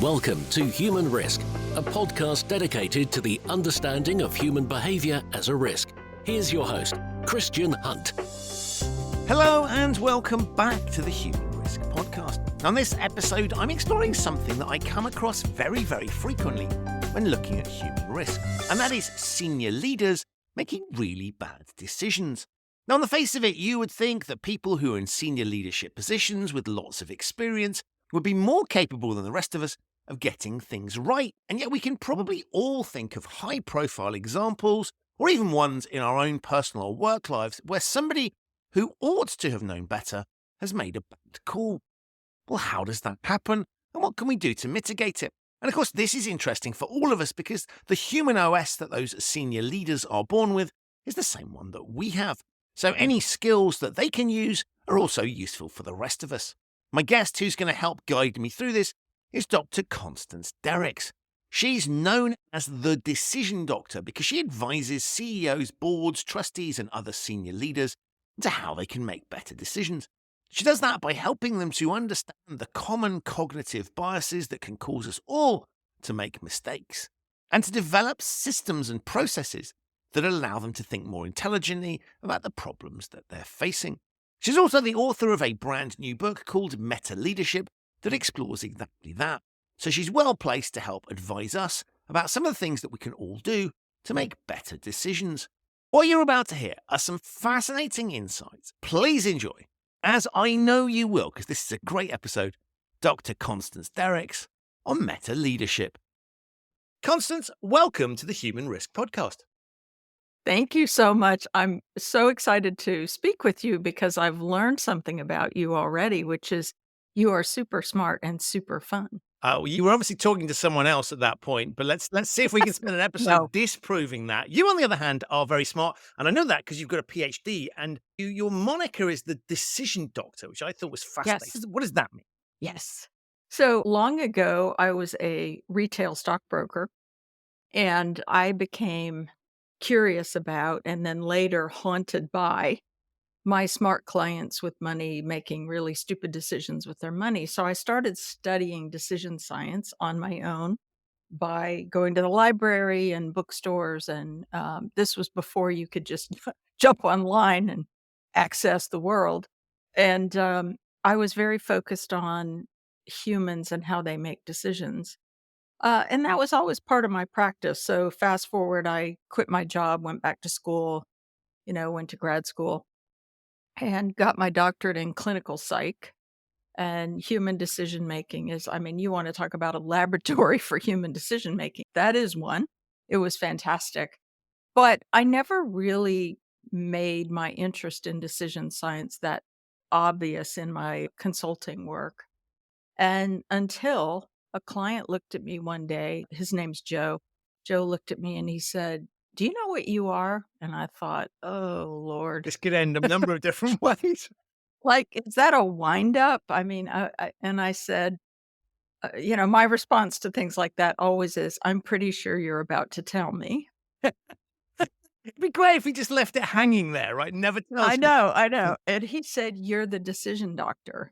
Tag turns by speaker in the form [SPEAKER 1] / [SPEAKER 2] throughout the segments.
[SPEAKER 1] Welcome to Human Risk, a podcast dedicated to the understanding of human behaviour as a risk. Here's your host, Christian Hunt.
[SPEAKER 2] Hello and welcome back to the Human Risk podcast. On this episode, I'm exploring something that I come across very, very frequently when looking at human risk, and that is senior leaders making really bad decisions. Now, on the face of it, you would think that people who are in senior leadership positions with lots of experience would be more capable than the rest of us of getting things right, and yet we can probably all think of high-profile examples, or even ones in our own personal or work lives, where somebody who ought to have known better has made a bad call. Well, how does that happen, and what can we do to mitigate it? And of course, this is interesting for all of us because the human OS that those senior leaders are born with is the same one that we have. So any skills that they can use are also useful for the rest of us. My guest who's going to help guide me through this is Dr Constance Dierickx. She's known as the decision doctor because she advises CEOs, boards, trustees and other senior leaders into how they can make better decisions. She does that by helping them to understand the common cognitive biases that can cause us all to make mistakes, and to develop systems and processes that allow them to think more intelligently about the problems that they're facing. She's also the author of a brand new book called Meta Leadership that explores exactly that. So she's well placed to help advise us about some of the things that we can all do to make better decisions. What you're about to hear are some fascinating insights. Please enjoy, as I know you will, because this is a great episode, Dr. Constance Dierickx on Meta Leadership. Constance, welcome to the Human Risk podcast.
[SPEAKER 3] Thank you so much. I'm so excited to speak with you because I've learned something about you already, which is you are super smart and super fun.
[SPEAKER 2] You were obviously talking to someone else at that point, but let's see if we can spend an episode
[SPEAKER 3] No.
[SPEAKER 2] disproving that. You, on the other hand, are very smart, and I know that because you've got a PhD, and your moniker is the decision doctor, which I thought was fascinating.
[SPEAKER 3] Yes.
[SPEAKER 2] What does that mean?
[SPEAKER 3] Yes. So long ago, I was a retail stockbroker, and I became curious about and then later haunted by my smart clients with money making really stupid decisions with their money. So I started studying decision science on my own by going to the library and bookstores. And this was before you could just jump online and access the world. And I was very focused on humans and how they make decisions. And that was always part of my practice. So fast forward, I quit my job, went back to school, went to grad school and got my doctorate in clinical psych. And human decision making is, you want to talk about a laboratory for human decision making. That is one. It was fantastic. But I never really made my interest in decision science that obvious in my consulting work. And until a client looked at me one day, his name's Joe. Joe looked at me and he said, "Do you know what you are?" And I thought, oh, Lord.
[SPEAKER 2] This could end a number of different ways.
[SPEAKER 3] Like, is that a wind up? And I said, my response to things like that always is, I'm pretty sure you're about to tell me.
[SPEAKER 2] It'd be great if we just left it hanging there, right? Never tell us.
[SPEAKER 3] I know. And he said, "You're the decision doctor.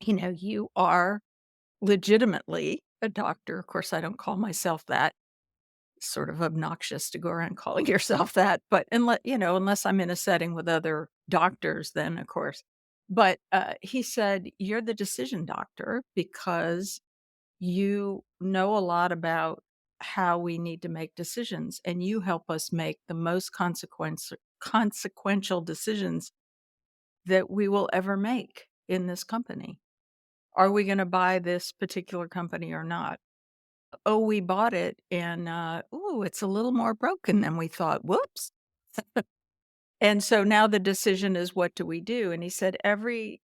[SPEAKER 3] You are legitimately a doctor." Of course, I don't call myself that. Sort of obnoxious to go around calling yourself that, but unless I'm in a setting with other doctors, then of course. But he said, "You're the decision doctor because you know a lot about how we need to make decisions, and you help us make the most consequential decisions that we will ever make in this company. Are we going to buy this particular company or not? Oh, we bought it and, it's a little more broken than we thought. Whoops." And so now the decision is, what do we do? And he said, every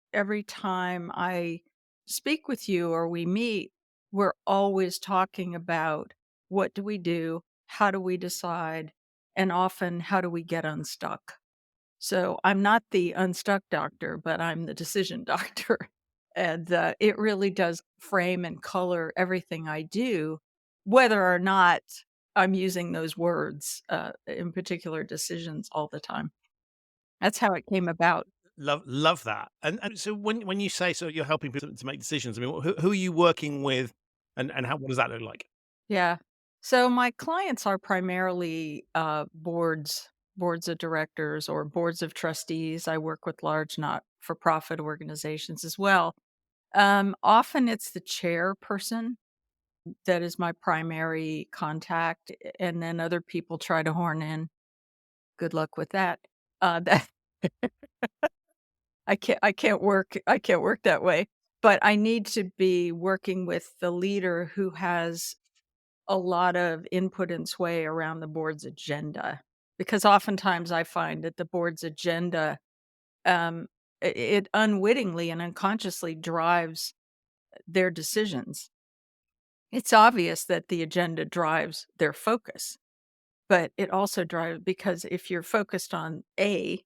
[SPEAKER 3] time I speak with you or we meet, we're always talking about what do we do? How do we decide? And often, how do we get unstuck? So I'm not the unstuck doctor, but I'm the decision doctor. And it really does frame and color everything I do, whether or not I'm using those words, in particular decisions all the time. That's how it came about.
[SPEAKER 2] Love that. And so when you say, so you're helping people to make decisions, who are you working with And what does that look like?
[SPEAKER 3] Yeah. So my clients are primarily boards of directors or boards of trustees. I work with large not-for-profit organizations as well. Often it's the chairperson that is my primary contact, and then other people try to horn in. Good luck with that. That I can't work that way. But I need to be working with the leader who has a lot of input and sway around the board's agenda, because oftentimes I find that the board's agenda, um, it unwittingly and unconsciously drives their decisions. It's obvious that the agenda drives their focus, but it also drives because if you're focused on A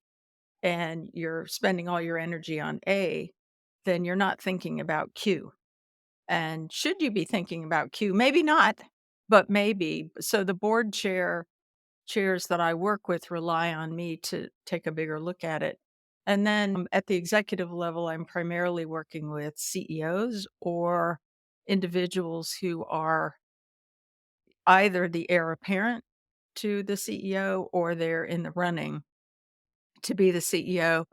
[SPEAKER 3] and you're spending all your energy on A, then you're not thinking about Q. And should you be thinking about Q? Maybe not, but maybe. So the chairs that I work with rely on me to take a bigger look at it. And then at the executive level, I'm primarily working with CEOs or individuals who are either the heir apparent to the CEO or they're in the running to be the CEO.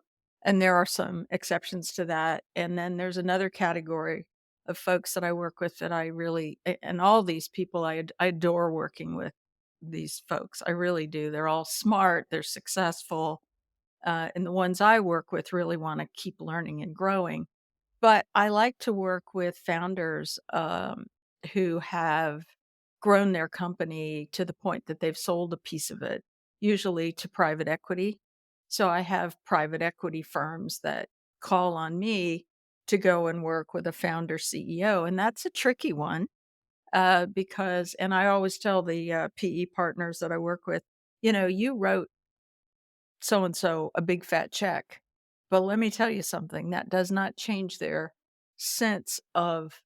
[SPEAKER 3] And there are some exceptions to that. And then there's another category of folks that I work with that I really, and all these people, I adore working with these folks. I really do. They're all smart, they're successful. And the ones I work with really want to keep learning and growing. But I like to work with founders, who have grown their company to the point that they've sold a piece of it, usually to private equity. So I have private equity firms that call on me to go and work with a founder CEO, and that's a tricky one, because and I always tell the, PE partners that I work with, "You wrote so and so a big fat check. But let me tell you something, that does not change their sense of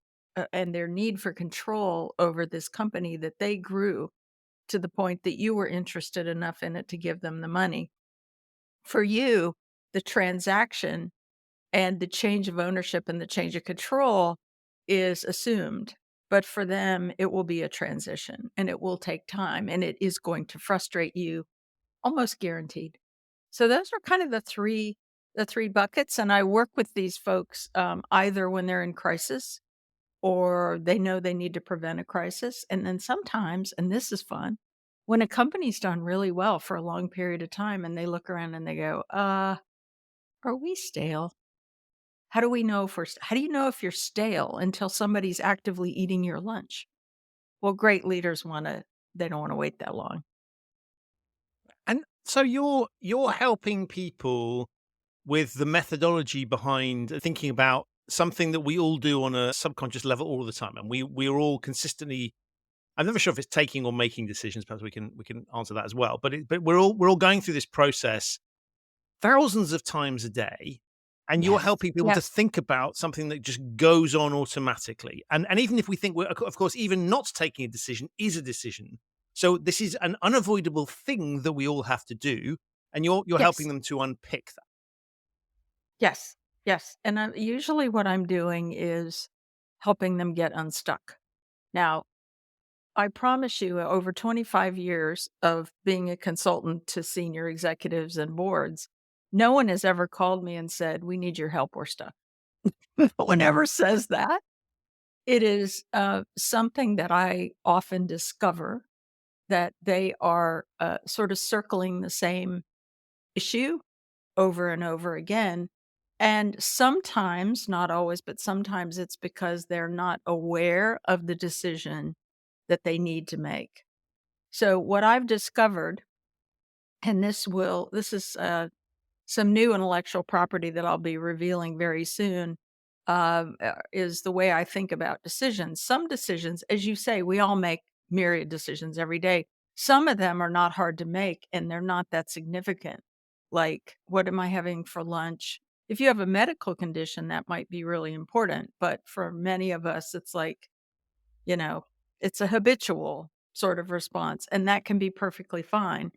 [SPEAKER 3] and their need for control over this company that they grew to the point that you were interested enough in it to give them the money. For you, the transaction and the change of ownership and the change of control is assumed. But for them, it will be a transition and it will take time and it is going to frustrate you almost guaranteed. So those are kind of the three buckets, and I work with these folks, either when they're in crisis or they know they need to prevent a crisis, and then sometimes, and this is fun, when a company's done really well for a long period of time and they look around and they go, are we stale? How do we know if how do you know if you're stale until somebody's actively eating your lunch?" Well, great leaders they don't wanna wait that long.
[SPEAKER 2] And so you're helping people with the methodology behind thinking about something that we all do on a subconscious level all the time, and we are all consistently. I'm never sure if it's taking or making decisions. Perhaps we can answer that as well. But we're all going through this process thousands of times a day, and you're
[SPEAKER 3] Yes.
[SPEAKER 2] helping people to
[SPEAKER 3] Yes.
[SPEAKER 2] think about something that just goes on automatically. And even if we think we're, of course, even not taking a decision is a decision. So this is an unavoidable thing that we all have to do, and you're helping
[SPEAKER 3] Yes.
[SPEAKER 2] them to unpick that.
[SPEAKER 3] Yes. Yes. And usually what I'm doing is helping them get unstuck. Now, I promise you, over 25 years of being a consultant to senior executives and boards, no one has ever called me and said, "We need your help, we're stuck." No one ever says that. It is something that I often discover that they are sort of circling the same issue over and over again. And sometimes, not always, but sometimes it's because they're not aware of the decision that they need to make. So, what I've discovered, and this is some new intellectual property that I'll be revealing very soon, is the way I think about decisions. Some decisions, as you say, we all make myriad decisions every day. Some of them are not hard to make and they're not that significant. Like, what am I having for lunch? If you have a medical condition, that might be really important. But for many of us, it's like, you know, it's a habitual sort of response, and that can be perfectly fine.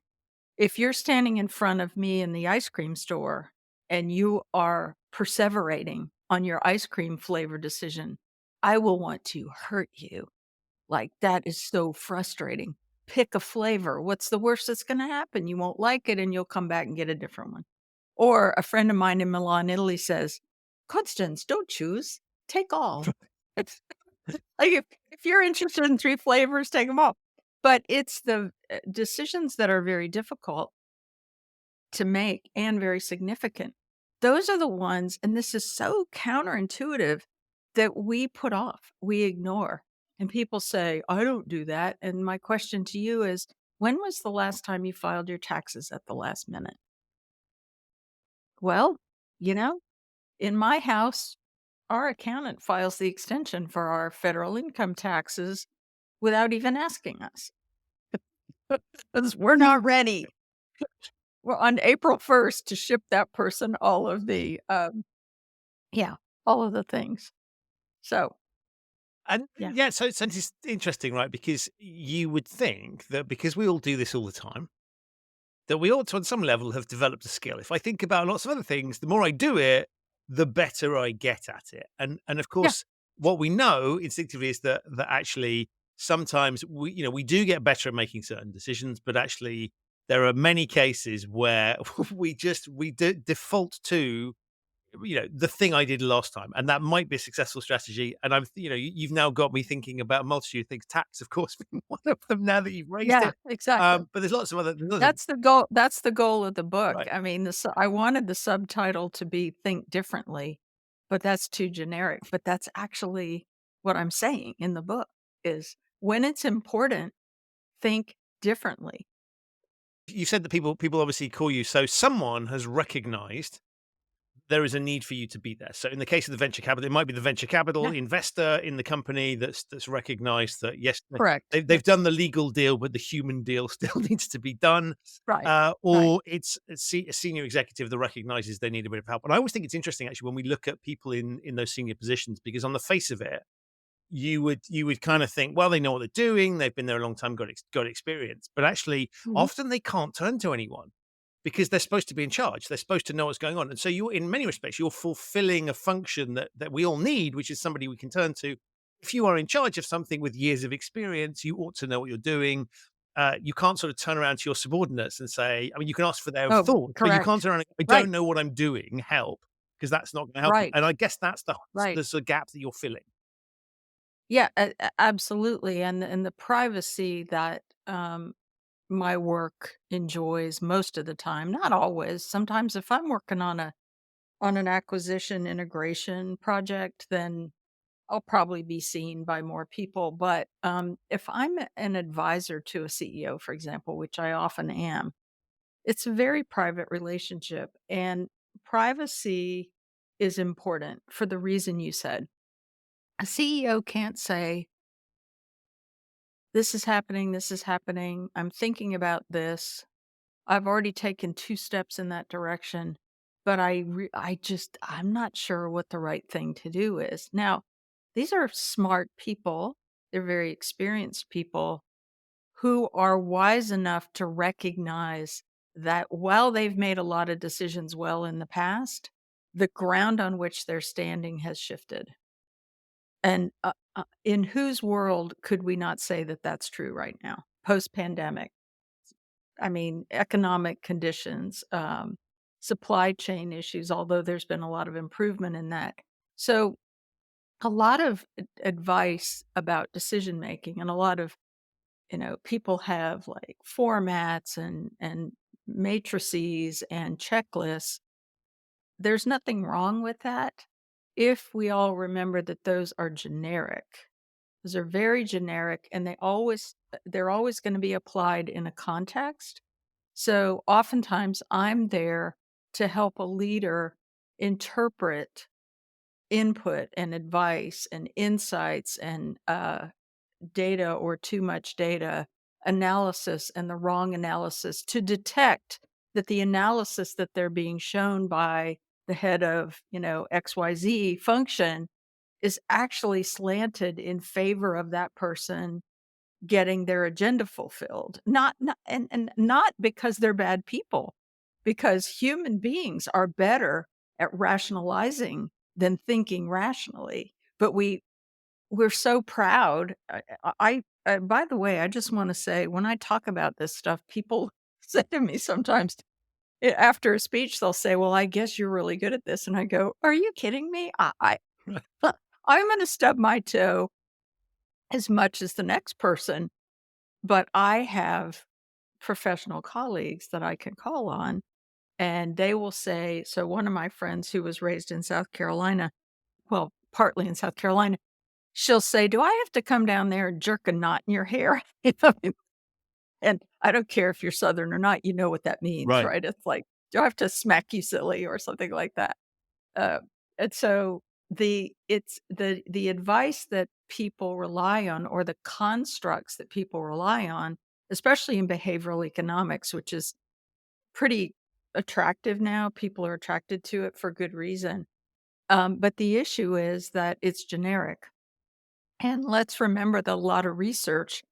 [SPEAKER 3] If you're standing in front of me in the ice cream store and you are perseverating on your ice cream flavor decision, I will want to hurt you. Like, that is so frustrating. Pick a flavor. What's the worst that's gonna happen? You won't like it, and you'll come back and get a different one. Or a friend of mine in Milan, Italy says, "Constance, don't choose, take all." It's like, if you're interested in 3 flavors, take them all. But it's the, decisions that are very difficult to make and very significant. Those are the ones, and this is so counterintuitive, that we put off, we ignore. And people say, "I don't do that." And my question to you is, when was the last time you filed your taxes at the last minute? Well, you know, in my house, our accountant files the extension for our federal income taxes without even asking us. 'Cause we're not ready. We're on April 1st to ship that person all of the, yeah, all of the things. So,
[SPEAKER 2] And
[SPEAKER 3] yeah.
[SPEAKER 2] yeah, so it's interesting, right? Because you would think that because we all do this all the time, that we ought to, on some level, have developed a skill. If I think about lots of other things, the more I do it, the better I get at it. And of
[SPEAKER 3] Yeah.
[SPEAKER 2] course, what we know instinctively is that actually sometimes we do get better at making certain decisions, but actually there are many cases where we default to the thing I did last time, and that might be a successful strategy. And you've now got me thinking about a multitude of things. Tax, of course, being one of them. Now that you've raised
[SPEAKER 3] Yeah,
[SPEAKER 2] it,
[SPEAKER 3] exactly.
[SPEAKER 2] but there's lots of other,
[SPEAKER 3] That's the goal of the book.
[SPEAKER 2] right.
[SPEAKER 3] I mean, I wanted the subtitle to be "Think Differently," but that's too generic. But that's actually what I'm saying in the book is, when it's important, think differently.
[SPEAKER 2] You said that people obviously call you, so someone has recognized there is a need for you to be there. So in the case of the venture capital, it might be the venture capital
[SPEAKER 3] Yeah,
[SPEAKER 2] investor in the company that's recognized that yes,
[SPEAKER 3] correct.
[SPEAKER 2] they've done the legal deal, but the human deal still needs to be done.
[SPEAKER 3] Right, right.
[SPEAKER 2] Or it's a senior executive that recognizes they need a bit of help. And I always think it's interesting actually when we look at people in those senior positions, because on the face of it, you would kind of think, well, they know what they're doing, they've been there a long time, got experience, but actually,
[SPEAKER 3] Mhm.
[SPEAKER 2] often they can't turn to anyone because they're supposed to be in charge. They're supposed to know what's going on, and so you're, in many respects, you're fulfilling a function that we all need, which is somebody we can turn to. If you are in charge of something with years of experience, you ought to know what you're doing. You can't sort of turn around to your subordinates and say, I mean, you can ask for their
[SPEAKER 3] Oh,
[SPEAKER 2] thoughts, but you can't
[SPEAKER 3] correct.
[SPEAKER 2] turn around. I
[SPEAKER 3] Right,
[SPEAKER 2] don't know what I'm doing. Help, because that's not going to help you.
[SPEAKER 3] right,
[SPEAKER 2] And I guess that's the
[SPEAKER 3] right.
[SPEAKER 2] the sort of gap that you're filling.
[SPEAKER 3] Yeah, absolutely, and the privacy that, my work enjoys most of the time, not always. Sometimes if I'm working on an acquisition integration project, then I'll probably be seen by more people. But, if I'm an advisor to a CEO, for example, which I often am, it's a very private relationship, and privacy is important for the reason you said. A CEO can't say, this is happening, I'm thinking about this. I've already taken 2 steps in that direction, but I'm not sure what the right thing to do is. Now, these are smart people, they're very experienced people who are wise enough to recognize that while they've made a lot of decisions well in the past, the ground on which they're standing has shifted. And, in whose world could we not say that that's true right now, post-pandemic? I mean, economic conditions, supply chain issues, although there's been a lot of improvement in that. So, a lot of advice about decision making, and a lot of, people have like formats and matrices and checklists. There's nothing wrong with that if we all remember that those are generic. Those are very generic, and they're always going to be applied in a context. So oftentimes I'm there to help a leader interpret input and advice and insights and data or too much data analysis and the wrong analysis, to detect that the analysis that they're being shown by the head of, XYZ function is actually slanted in favor of that person getting their agenda fulfilled. And not because they're bad people, because human beings are better at rationalizing than thinking rationally. But we're so proud. By the way, I just want to say when I talk about this stuff, people say to me sometimes after a speech, they'll say, "Well, I guess you're really good at this," and I go, "Are you kidding me? I'm going to stub my toe as much as the next person, but I have professional colleagues that I can call on, and they will say." So one of my friends who was raised in South Carolina, well, partly in South Carolina, she'll say, "Do I have to come down there and jerk a knot in your hair?" You know, and I don't care if you're Southern or not, you know what that means,
[SPEAKER 2] Right.
[SPEAKER 3] right? It's like, "Do I have to smack you silly?" or something like that. Uh, and so the advice that people rely on, or the constructs that people rely on, especially in behavioral economics, which is pretty attractive now. People are attracted to it for good reason. But the issue is that it's generic. And let's remember that a lot of research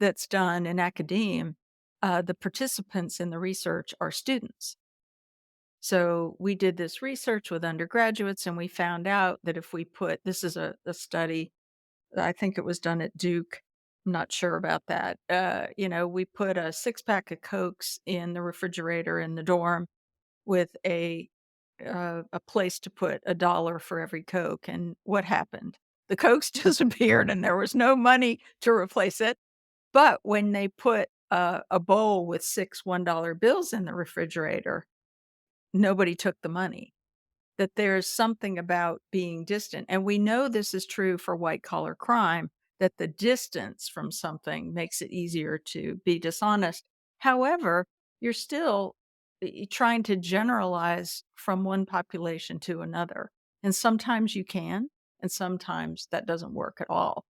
[SPEAKER 3] that's done in academia, the participants in the research are students. So we did this research with undergraduates, and we found out that if we put this is a study, I think it was done at Duke. I'm not sure about that. We put a 6 pack of Cokes in the refrigerator in the dorm with a place to put $1 for every Coke. And what happened? The Cokes disappeared, and there was no money to replace it. But when they put a bowl with 6 $1 bills in the refrigerator, nobody took the money. That there's something about being distant. And we know this is true for white collar crime, that the distance from something makes it easier to be dishonest. However, you're still trying to generalize from one population to another. And sometimes you can, and sometimes that doesn't work at all.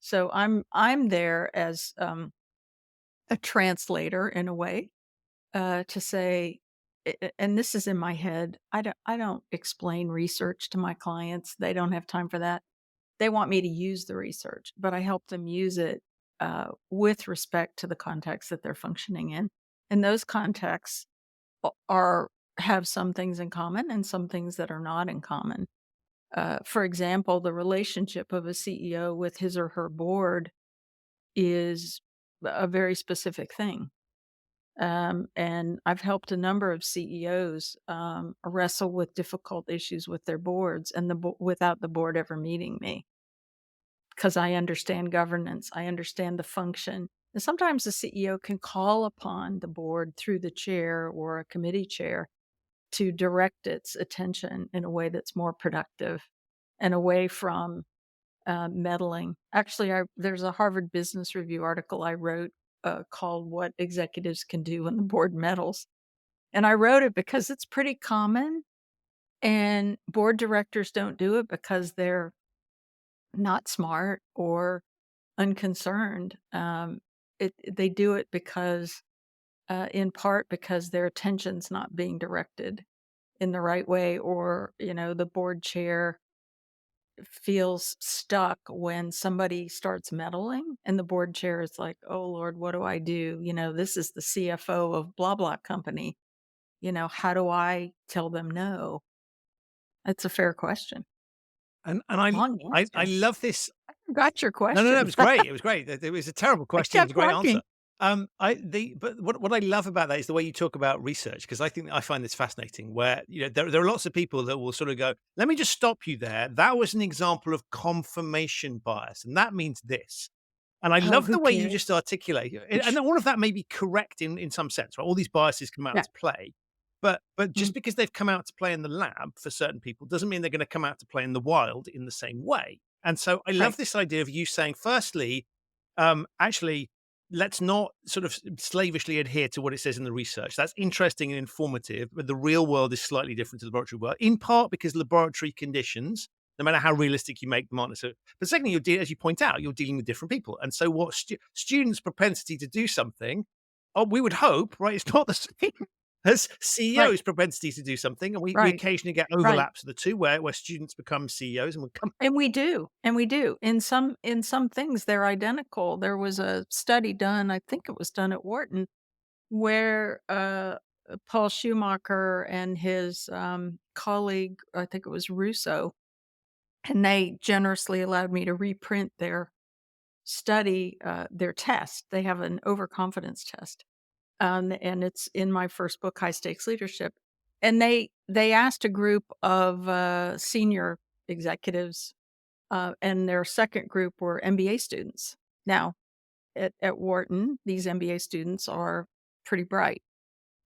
[SPEAKER 3] So I'm there as a translator in a way, to say, and this is in my head. I don't explain research to my clients. They don't have time for that. They want me to use the research, but I help them use it with respect to the context that they're functioning in. And those contexts are have some things in common and some things that are not in common. For example, the relationship of a CEO with his or her board is a very specific thing. And I've helped a number of CEOs wrestle with difficult issues with their boards, and without the board ever meeting me, because I understand governance, I understand the function. And sometimes the CEO can call upon the board through the chair or a committee chair to direct its attention in a way that's more productive and away from meddling. Actually, there's a Harvard Business Review article I wrote called "What Executives Can Do When the Board Meddles." And I wrote it because it's pretty common, and board directors don't do it because they're not smart or unconcerned. They do it because, in part, because their attention's not being directed in the right way, or the board chair feels stuck when somebody starts meddling, and the board chair is like, "Oh Lord, what do I do? This is the CFO of blah blah company. How do I tell them no?" That's a fair question.
[SPEAKER 2] And
[SPEAKER 3] Long
[SPEAKER 2] I
[SPEAKER 3] answer.
[SPEAKER 2] love this.
[SPEAKER 3] I forgot your
[SPEAKER 2] No, no, no, it
[SPEAKER 3] question.
[SPEAKER 2] was great. It was great. It was a terrible
[SPEAKER 3] I
[SPEAKER 2] question. It was
[SPEAKER 3] kept
[SPEAKER 2] a great answer.
[SPEAKER 3] talking.
[SPEAKER 2] But what I love about that is the way you talk about research, because I think I find this fascinating. Where there are lots of people that will sort of go, "Let me just stop you there. That was an example of confirmation bias, and that means this." And I
[SPEAKER 3] Oh,
[SPEAKER 2] love
[SPEAKER 3] who
[SPEAKER 2] the way you just
[SPEAKER 3] cares?
[SPEAKER 2] articulate it, and all of that may be correct in some sense, right? All these biases come out
[SPEAKER 3] Yeah.
[SPEAKER 2] to play, but just
[SPEAKER 3] Mhm.
[SPEAKER 2] because they've come out to play in the lab for certain people doesn't mean they're going to come out to play in the wild in the same way. And so I love
[SPEAKER 3] Right.
[SPEAKER 2] this idea of you saying, firstly, actually, let's not sort of slavishly adhere to what it says in the research. That's interesting and informative, but the real world is slightly different to the laboratory world, in part because laboratory conditions, no matter how realistic you make them, aren't necessarily. But secondly, as you point out, you're dealing with different people. And so what students' propensity to do something, oh, we would hope, right? It's not the same as
[SPEAKER 3] Right.
[SPEAKER 2] CEOs' propensity to do something. And we
[SPEAKER 3] Right.
[SPEAKER 2] occasionally get
[SPEAKER 3] Right.
[SPEAKER 2] overlaps of the two where students become CEOs and we come.
[SPEAKER 3] And we do, and we do. In some things, they're identical. There was a study done, I think it was done at Wharton, where Paul Schumacher and his colleague, I think it was Russo, And they generously allowed me to reprint their study, their test. They have an overconfidence test. And it's in my first book, High Stakes Leadership. And they asked a group of senior executives, and their second group were MBA students. Now, at Wharton, these MBA students are pretty bright,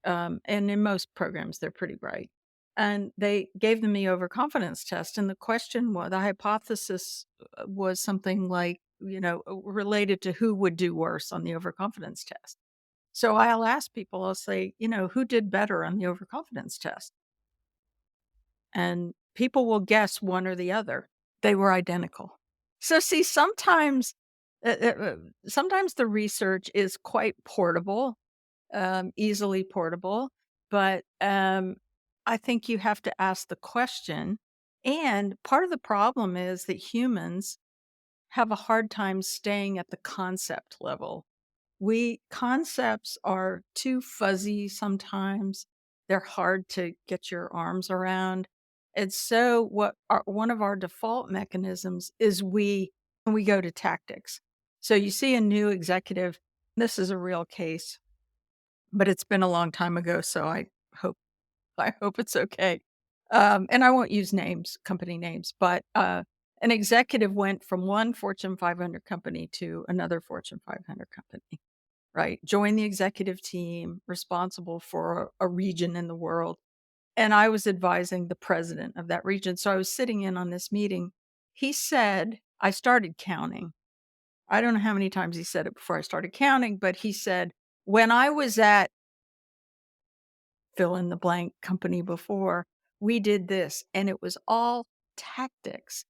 [SPEAKER 3] and in most programs, they're pretty bright. And they gave them the overconfidence test, and the question was, the hypothesis was something like, related to who would do worse on the overconfidence test. So I'll ask people, I'll say, who did better on the overconfidence test? And people will guess one or the other. They were identical. So see, sometimes the research is quite portable, easily portable, but I think you have to ask the question. And part of the problem is that humans have a hard time staying at the concept level. Concepts are too fuzzy sometimes. They're hard to get your arms around. And so one of our default mechanisms is we go to tactics. So you see a new executive, this is a real case, but it's been a long time ago, so hope I hope it's okay. And I won't use names, company names, but an executive went from one Fortune 500 company to another Fortune 500 company, right? Joined the executive team responsible for a region in the world. And I was advising the president of that region. So I was sitting in on this meeting. He said, I started counting. I don't know how many times he said it before I started counting, but he said, when I was at fill in the blank company before, we did this, and it was all tactics.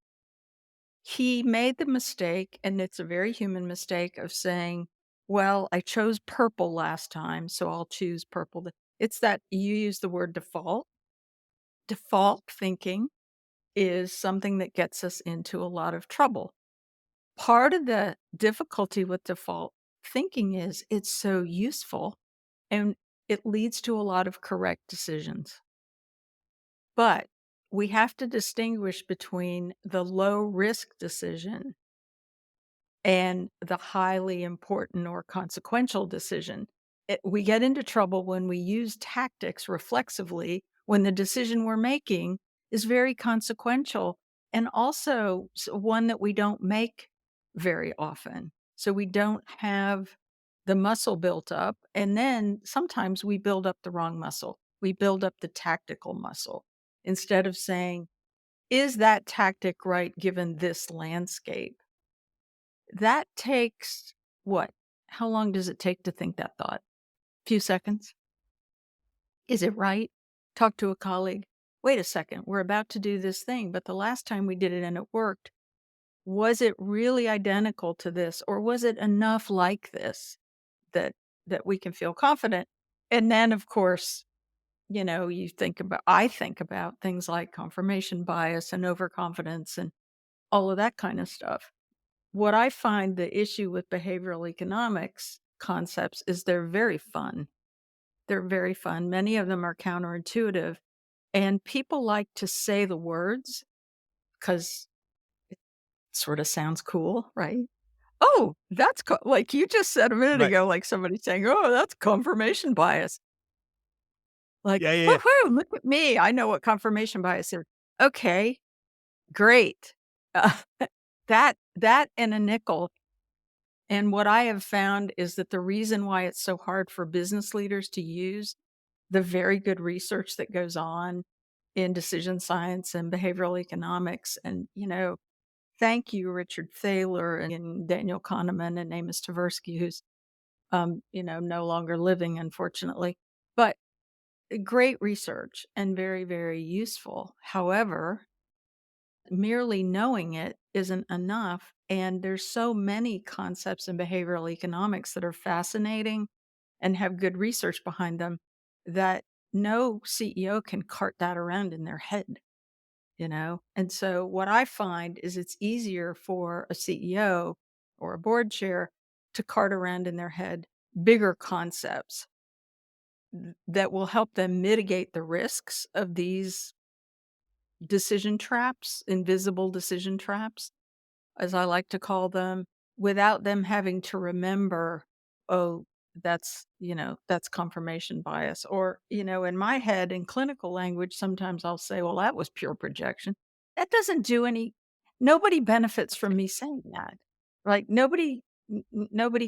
[SPEAKER 3] He made the mistake, and it's a very human mistake, of saying, well, I chose purple last time, so I'll choose purple. It's that you use the word default. Default thinking is something that gets us into a lot of trouble. Part of the difficulty with default thinking is it's so useful and it leads to a lot of correct decisions. But we have to distinguish between the low risk decision and the highly important or consequential decision. We get into trouble when we use tactics reflexively when the decision we're making is very consequential and also one that we don't make very often. So we don't have the muscle built up. And then sometimes we build up the wrong muscle. We build up the tactical muscle instead of saying, is that tactic right given this landscape? That takes what? How long does it take to think that thought? Few seconds? Is it right? Talk to a colleague. Wait a second, we're about to do this thing, but the last time we did it and it worked, was it really identical to this, or was it enough like this that we can feel confident? And then, of course, I think about things like confirmation bias and overconfidence and all of that kind of stuff. What I find the issue with behavioral economics concepts is they're very fun. They're very fun. Many of them are counterintuitive, and people like to say the words because it sort of sounds cool, right? Oh, that's like you just said a minute
[SPEAKER 2] Right.
[SPEAKER 3] ago, like somebody saying, "Oh, that's confirmation bias." Like,
[SPEAKER 2] Yeah, yeah, yeah.
[SPEAKER 3] woohoo! Look at me. I know what confirmation bias is. Okay, great. Uh, that and a nickel. And what I have found is that the reason why it's so hard for business leaders to use the very good research that goes on in decision science and behavioral economics, and thank you, Richard Thaler and Daniel Kahneman and Amos Tversky, who's no longer living, unfortunately, but great research and very, very useful. However, merely knowing it isn't enough. And there's so many concepts in behavioral economics that are fascinating and have good research behind them that no CEO can cart that around in their head. And so what I find is it's easier for a CEO or a board chair to cart around in their head bigger concepts that will help them mitigate the risks of these decision traps, invisible decision traps, as I like to call them, without them having to remember, oh, that's confirmation bias. Or, in my head, in clinical language, sometimes I'll say, well, that was pure projection. That doesn't do nobody benefits from me saying that. Like nobody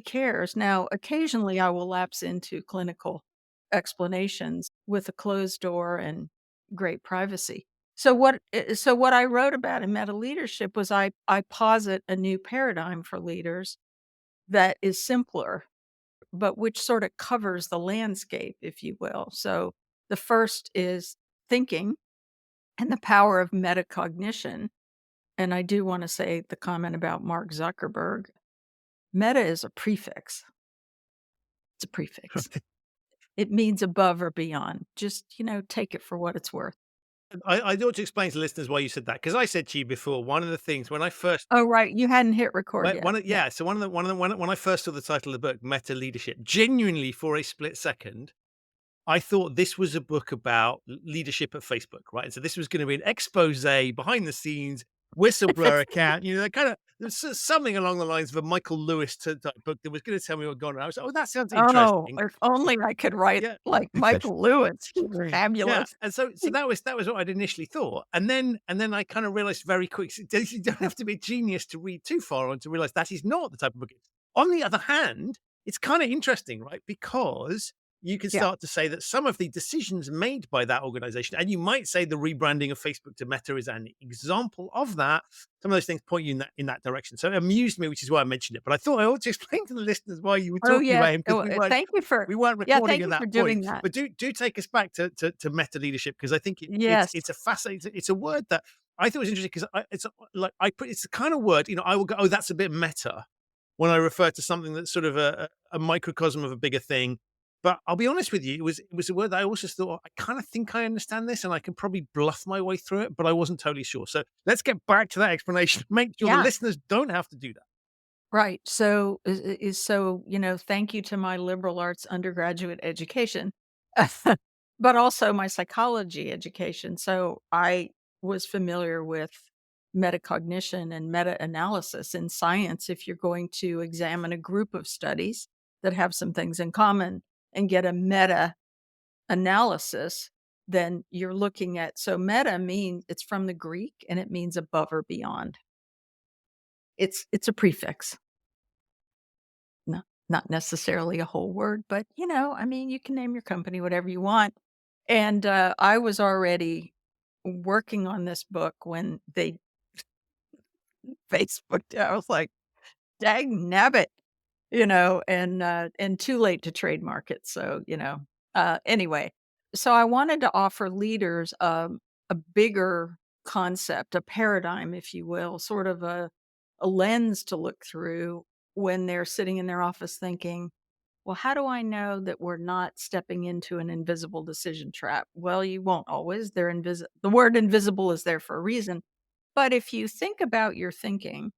[SPEAKER 3] cares. Now, occasionally I will lapse into clinical explanations with a closed door and great privacy. So what I wrote about in meta leadership was I posit a new paradigm for leaders that is simpler, but which sort of covers the landscape, if you will. So the first is thinking and the power of metacognition. And I do want to say the comment about Mark Zuckerberg. Meta is a prefix. It's a prefix. It means above or beyond. Just, take it for what it's worth.
[SPEAKER 2] I ought to explain to listeners why you said that, because I said to you before, one of the things when I first
[SPEAKER 3] Oh, right. You hadn't hit record yet. Yeah.
[SPEAKER 2] yeah, so when I first saw the title of the book, Meta Leadership, genuinely for a split second, I thought this was a book about leadership at Facebook, right? And so this was going to be an expose behind the scenes, whistleblower account, that kind of something along the lines of a Michael Lewis type book that was going to tell me what gone on. I was like, oh, that sounds
[SPEAKER 3] Oh,
[SPEAKER 2] interesting.
[SPEAKER 3] if only I could write
[SPEAKER 2] Yeah.
[SPEAKER 3] like Michael Lewis. He's
[SPEAKER 2] Yeah.
[SPEAKER 3] fabulous.
[SPEAKER 2] And so that was what I'd initially thought. And then I kind of realized very quickly, you don't have to be a genius to read too far on to realize that is not the type of book. On the other hand, it's kind of interesting, right? Because you can
[SPEAKER 3] Yeah.
[SPEAKER 2] start to say that some of the decisions made by that organization, and you might say the rebranding of Facebook to Meta is an example of that. Some of those things point you in that direction. So it amused me, which is why I mentioned it. But I thought I ought to explain to the listeners why you were
[SPEAKER 3] Oh,
[SPEAKER 2] talking
[SPEAKER 3] yes.
[SPEAKER 2] about him,
[SPEAKER 3] Oh,
[SPEAKER 2] because
[SPEAKER 3] thank you for
[SPEAKER 2] we weren't
[SPEAKER 3] yeah,
[SPEAKER 2] recording
[SPEAKER 3] thank
[SPEAKER 2] at
[SPEAKER 3] you for
[SPEAKER 2] that
[SPEAKER 3] doing
[SPEAKER 2] point.
[SPEAKER 3] that.
[SPEAKER 2] But do take us back to meta leadership, because I think
[SPEAKER 3] Yes.
[SPEAKER 2] it's a fascinating, it's a word that I thought was interesting, because it's the kind of word, I will go, oh, that's a bit meta when I refer to something that's sort of a microcosm of a bigger thing. But I'll be honest with you, it was a word that I also thought, I kind of think I understand this and I can probably bluff my way through it, but I wasn't totally sure. So let's get back to that explanation. Make sure the
[SPEAKER 3] Yeah.
[SPEAKER 2] listeners don't have to do that.
[SPEAKER 3] Right. So thank you to my liberal arts undergraduate education, but also my psychology education. So I was familiar with metacognition and meta-analysis in science. If you're going to examine a group of studies that have some things in common and get a meta-analysis, then you're looking at, so meta means, it's from the Greek and it means above or beyond. It's a prefix. No, not necessarily a whole word, but, you can name your company whatever you want. And, I was already working on this book when they Facebooked it. I was like, "Dang nabbit," and too late to trademark it. So, anyway, so I wanted to offer leaders, a bigger concept, a paradigm, if you will, sort of a lens to look through when they're sitting in their office thinking, well, how do I know that we're not stepping into an invisible decision trap? Well, you won't always. The word invisible is there for a reason. But if you think about your thinking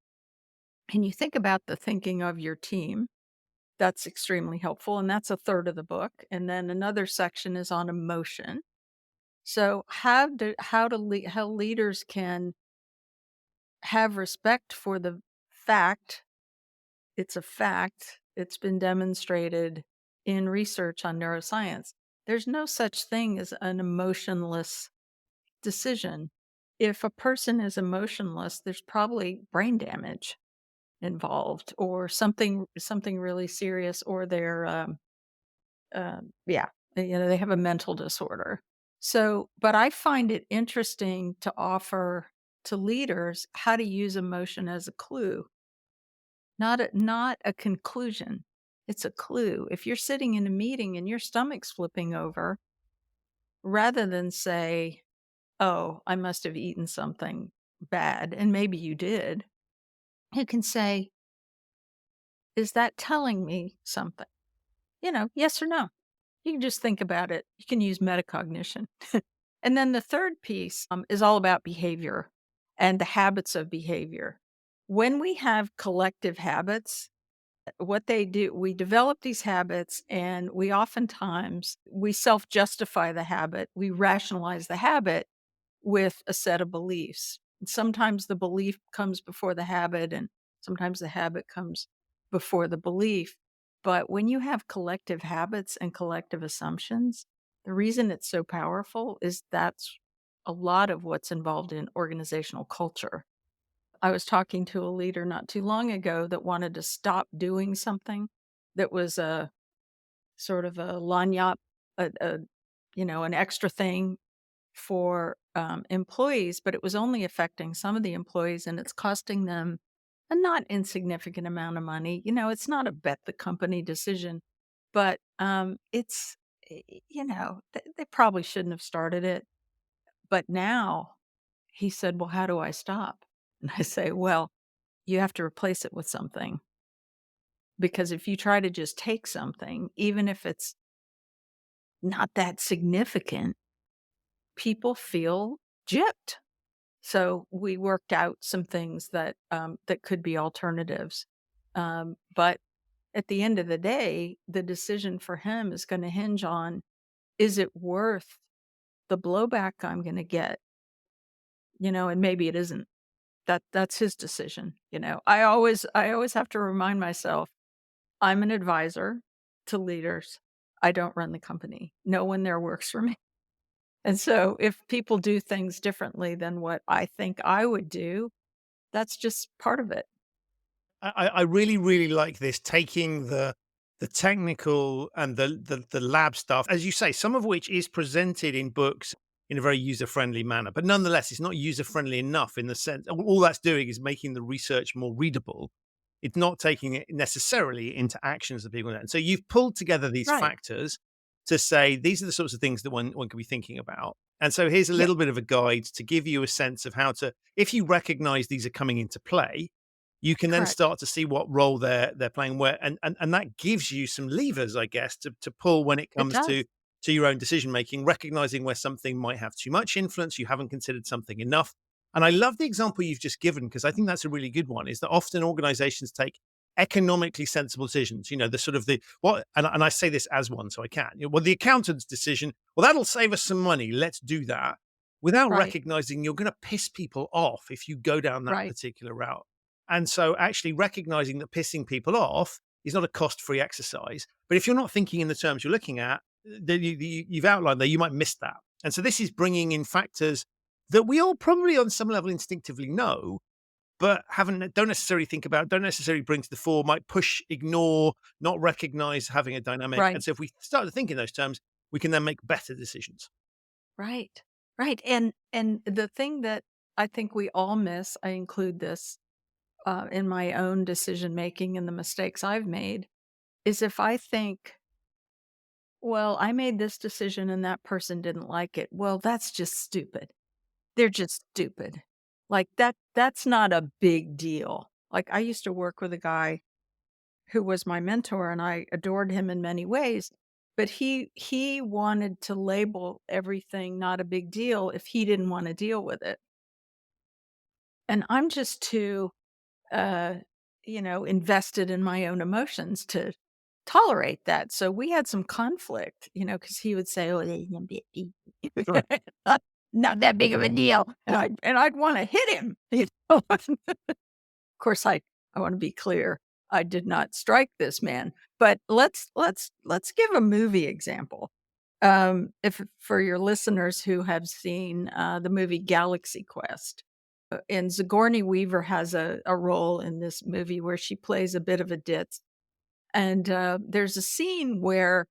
[SPEAKER 3] and you think about the thinking of your team, that's extremely helpful. And that's a third of the book. And then another section is on emotion. So how leaders can have respect for the fact. It's a fact. It's been demonstrated in research on neuroscience. There's no such thing as an emotionless decision. If a person is emotionless, there's probably brain damage involved, or something really serious, or yeah, they have a mental disorder. So, but I find it interesting to offer to leaders how to use emotion as a clue, not a conclusion. It's a clue. If you're sitting in a meeting and your stomach's flipping over, rather than say, "Oh, I must have eaten something bad," and maybe you did, you can say, "Is that telling me something?" Yes or no. You can just think about it. You can use metacognition. And then the third piece is all about behavior and the habits of behavior. When we have collective habits, what they do, we develop these habits and we self-justify the habit, we rationalize the habit with a set of beliefs. Sometimes the belief comes before the habit, and sometimes the habit comes before the belief. But when you have collective habits and collective assumptions, the reason it's so powerful is that's a lot of what's involved in organizational culture. I was talking to a leader not too long ago that wanted to stop doing something that was a sort of a lagniappe, a an extra thing for employees, but it was only affecting some of the employees, and it's costing them a not insignificant amount of money. It's not a bet the company decision, but it's they probably shouldn't have started it. But now he said, "Well, how do I stop?" And I say, "Well, you have to replace it with something, because if you try to just take something, even if it's not that significant, people feel gypped." So we worked out some things that could be alternatives. But at the end of the day, the decision for him is going to hinge on, is it worth the blowback I'm going to get? And maybe it isn't. That's his decision. I always have to remind myself, I'm an advisor to leaders. I don't run the company. No one there works for me. And so if people do things differently than what I think I would do, that's just part of it.
[SPEAKER 2] I really, really like this, taking the technical and the lab stuff, as you say, some of which is presented in books in a very user-friendly manner. But nonetheless, it's not user-friendly enough, in the sense all that's doing is making the research more readable. It's not taking it necessarily into actions that people do. And so you've pulled together these
[SPEAKER 3] Right.
[SPEAKER 2] factors to say these are the sorts of things that one could be thinking about. And so here's a
[SPEAKER 3] Yeah.
[SPEAKER 2] little bit of a guide to give you a sense of how to, if you recognize these are coming into play, you can then
[SPEAKER 3] Correct.
[SPEAKER 2] start to see what role they're playing where, and that gives you some levers, I guess, to pull when it
[SPEAKER 3] It
[SPEAKER 2] comes
[SPEAKER 3] does.
[SPEAKER 2] to your own decision making, recognizing where something might have too much influence, you haven't considered something enough. And I love the example you've just given, because I think that's a really good one, is that often organizations take economically sensible decisions. The sort of the what, and I say this as one, so I can. Well, the accountant's decision, well, that'll save us some money. Let's do that, without
[SPEAKER 3] Right.
[SPEAKER 2] recognizing you're going to piss people off if you go down that
[SPEAKER 3] Right.
[SPEAKER 2] particular route. And so actually recognizing that pissing people off is not a cost-free exercise. But if you're not thinking in the terms you're looking at, that you've outlined there, you might miss that. And so this is bringing in factors that we all probably on some level instinctively know, but don't necessarily think about, don't necessarily bring to the fore, might push, ignore, not recognize having a dynamic. And
[SPEAKER 3] Right.
[SPEAKER 2] so if we start to think in those terms, we can then make better decisions.
[SPEAKER 3] Right. Right. And the thing that I think we all miss, I include this in my own decision making and the mistakes I've made, is if I think, well, I made this decision and that person didn't like it. Well, that's just stupid. They're just stupid. Like that's not a big deal. Like, I used to work with a guy who was my mentor, and I adored him in many ways, but he wanted to label everything not a big deal if he didn't want to deal with it. And I'm just too uh invested in my own emotions to tolerate that. So we had some conflict, because he would say, "Oh,
[SPEAKER 2] Sure.
[SPEAKER 3] not, not that big of a deal," and I'd want to hit him. Of course, I want to be clear. I did not strike this man, but let's give a movie example. If for your listeners who have seen the movie Galaxy Quest, and Sigourney Weaver has a role in this movie where she plays a bit of a ditz. And there's a scene where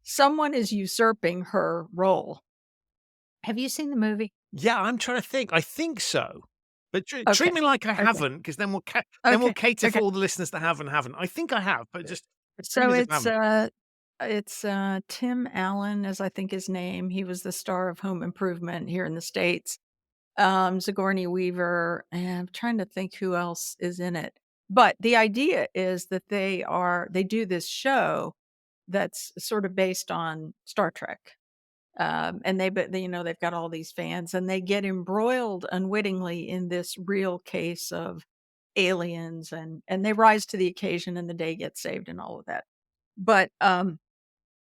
[SPEAKER 3] someone is usurping her role. Have you seen the movie?
[SPEAKER 2] Yeah, I'm trying to think. I think so. But treat
[SPEAKER 3] Okay.
[SPEAKER 2] me like I
[SPEAKER 3] Okay.
[SPEAKER 2] haven't, because then we'll
[SPEAKER 3] Okay.
[SPEAKER 2] cater for
[SPEAKER 3] Okay.
[SPEAKER 2] all the listeners that haven't. I think I have, but just treat
[SPEAKER 3] So
[SPEAKER 2] me as if I haven't.
[SPEAKER 3] it's Tim Allen, as I think his name. He was the star of Home Improvement here in the States. Sigourney Weaver, and I'm trying to think who else is in it. But the idea is that they do this show that's sort of based on Star Trek. And they've got all these fans, and they get embroiled unwittingly in this real case of aliens, and they rise to the occasion, and the day gets saved and all of that. But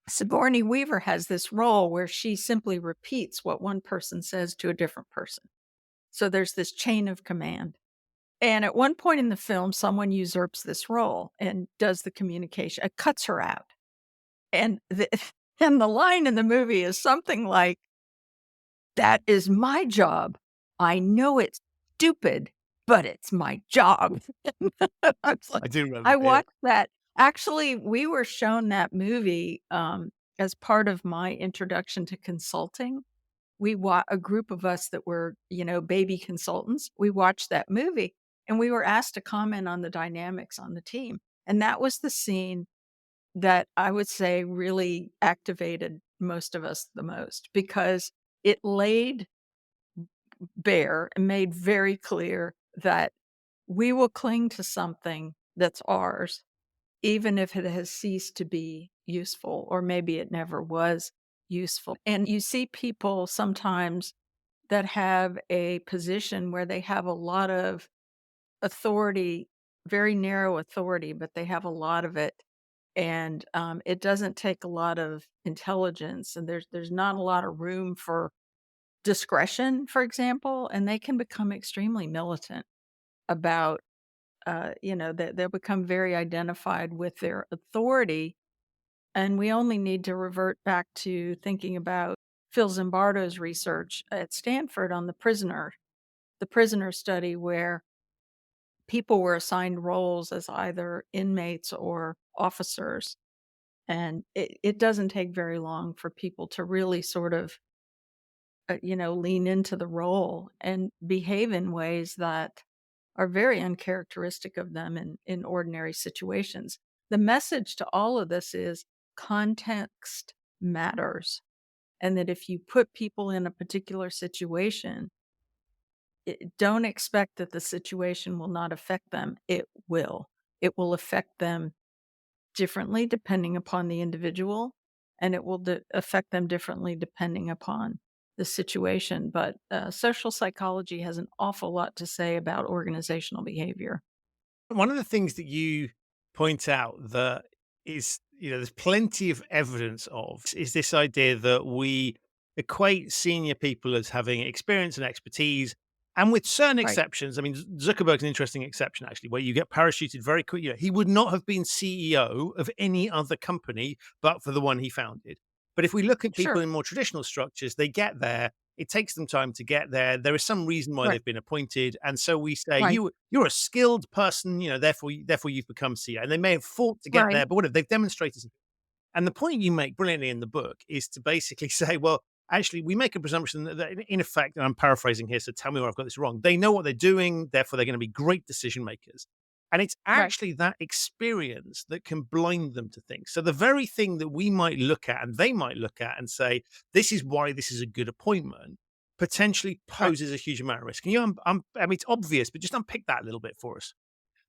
[SPEAKER 3] Sigourney Weaver has this role where she simply repeats what one person says to a different person. So there's this chain of command. And at one point in the film, someone usurps this role and does the communication, cuts her out. And the and the line in the movie is something like, "That is my job. I know it's stupid, but it's my job." I was
[SPEAKER 2] I
[SPEAKER 3] like
[SPEAKER 2] do remember.
[SPEAKER 3] I
[SPEAKER 2] Yeah.
[SPEAKER 3] watched that. Actually, we were shown that movie, as part of my introduction to consulting. A group of us that were, baby consultants, we watched that movie, and we were asked to comment on the dynamics on the team, and that was the scene that I would say really activated most of us the most, because it laid bare and made very clear that we will cling to something that's ours, even if it has ceased to be useful, or maybe it never was useful. And you see people sometimes that have a position where they have a lot of authority, very narrow authority, but they have a lot of it. And it doesn't take a lot of intelligence, and there's not a lot of room for discretion, for example, and they can become extremely militant about, they'll become very identified with their authority. And we only need to revert back to thinking about Phil Zimbardo's research at Stanford on the prisoner study, where people were assigned roles as either inmates or officers. And it doesn't take very long for people to really sort of, lean into the role and behave in ways that are very uncharacteristic of them in ordinary situations. The message to all of this is context matters. And that if you put people in a particular situation, don't expect that the situation will not affect them. It will. It will affect them differently depending upon the individual, and it will affect them differently depending upon the situation. But social psychology has an awful lot to say about organizational behavior.
[SPEAKER 2] One of the things that you point out that is, there's plenty of evidence of is this idea that we equate senior people as having experience and expertise. And with certain
[SPEAKER 3] Right.
[SPEAKER 2] exceptions, I mean, Zuckerberg's an interesting exception, actually, where you get parachuted very quickly. He would not have been CEO of any other company but for the one he founded. But if we look at people
[SPEAKER 3] Sure.
[SPEAKER 2] in more traditional structures, they get there. It takes them time to get there. There is some reason why
[SPEAKER 3] Right.
[SPEAKER 2] they've been appointed, and so we say
[SPEAKER 3] Right.
[SPEAKER 2] you're a skilled person, therefore you've become CEO. And they may have fought to get
[SPEAKER 3] Right.
[SPEAKER 2] there, but whatever they've demonstrated. And the point you make brilliantly in the book is to basically say, well, actually, we make a presumption that in effect, and I'm paraphrasing here, so tell me where I've got this wrong. They know what they're doing, therefore they're going to be great decision makers. And it's
[SPEAKER 3] Right.
[SPEAKER 2] actually that experience that can blind them to things. So the very thing that we might look at and they might look at and say, this is why this is a good appointment, potentially
[SPEAKER 3] Right.
[SPEAKER 2] poses a huge amount of risk. Can you, I mean, it's obvious, but just unpick that a little bit for us.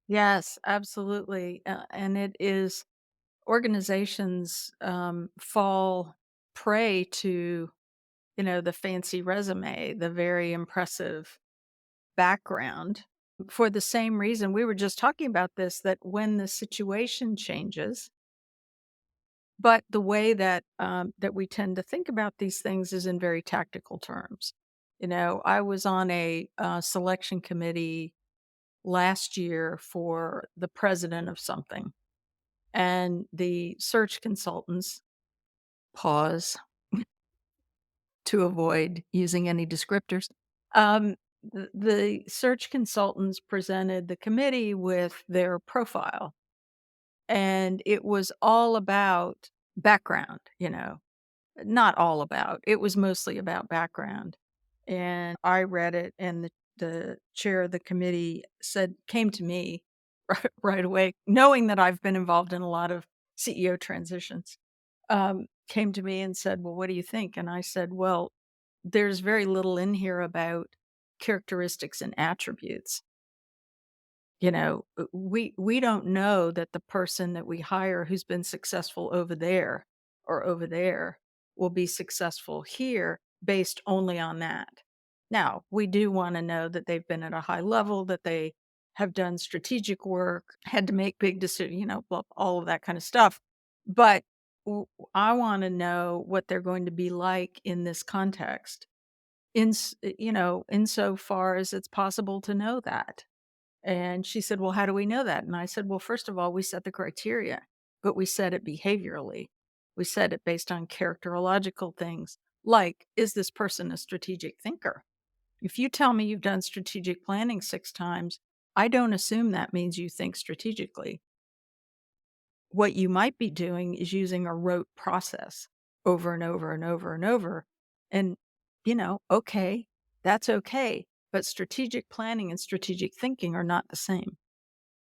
[SPEAKER 3] Yes, absolutely. And it is organizations fall prey to, the fancy resume, the very impressive background, for the same reason we were just talking about this, that when the situation changes, but the way that we tend to think about these things is in very tactical terms. I was on a selection committee last year for the president of something, and the search consultants, pause to avoid using any descriptors. The search consultants presented the committee with their profile, and it was all about background, not all about, it was mostly about background. And I read it, and the chair of the committee came to me right away, knowing that I've been involved in a lot of CEO transitions, came to me and said, "Well, what do you think?" And I said, "Well, there's very little in here about characteristics and attributes. We don't know that the person that we hire who's been successful over there or over there will be successful here based only on that. Now, we do want to know that they've been at a high level, that they have done strategic work, had to make big decisions, all of that kind of stuff. But I want to know what they're going to be like in this context. Insofar as it's possible to know that. And she said, "Well, how do we know that?" And I said, "Well, first of all, we set the criteria, but we set it behaviorally. We set it based on characterological things, like, is this person a strategic thinker? If you tell me you've done strategic planning 6 times, I don't assume that means you think strategically. What you might be doing is using a rote process over and over and over and over. And, okay, that's okay. But strategic planning and strategic thinking are not the same.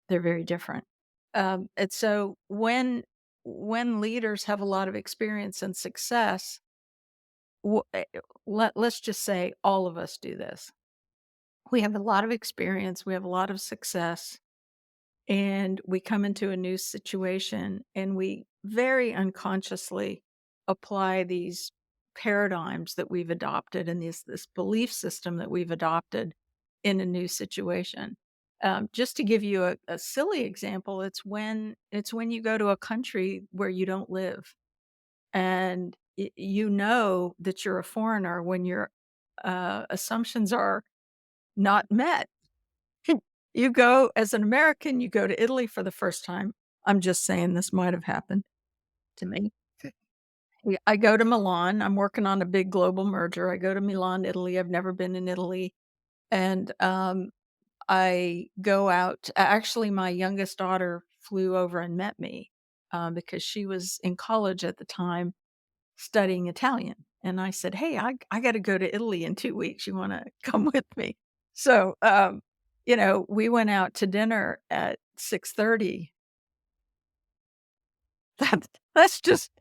[SPEAKER 3] They're very different. And so when leaders have a lot of experience and success, let's just say all of us do this. We have a lot of experience, we have a lot of success, and we come into a new situation and we very unconsciously apply these paradigms that we've adopted and this belief system that we've adopted in a new situation. Just to give you a silly example, it's when you go to a country where you don't live and you know that you're a foreigner when your assumptions are not met. You go as an American, you go to Italy for the first time. I'm just saying this might have happened to me. Yeah, I go to Milan. I'm working on a big global merger. I go to Milan, Italy. I've never been in Italy. And I go out. Actually, my youngest daughter flew over and met me because she was in college at the time studying Italian. And I said, "Hey, I got to go to Italy in 2 weeks. You want to come with me?" So, we went out to dinner at 6:30. That that's just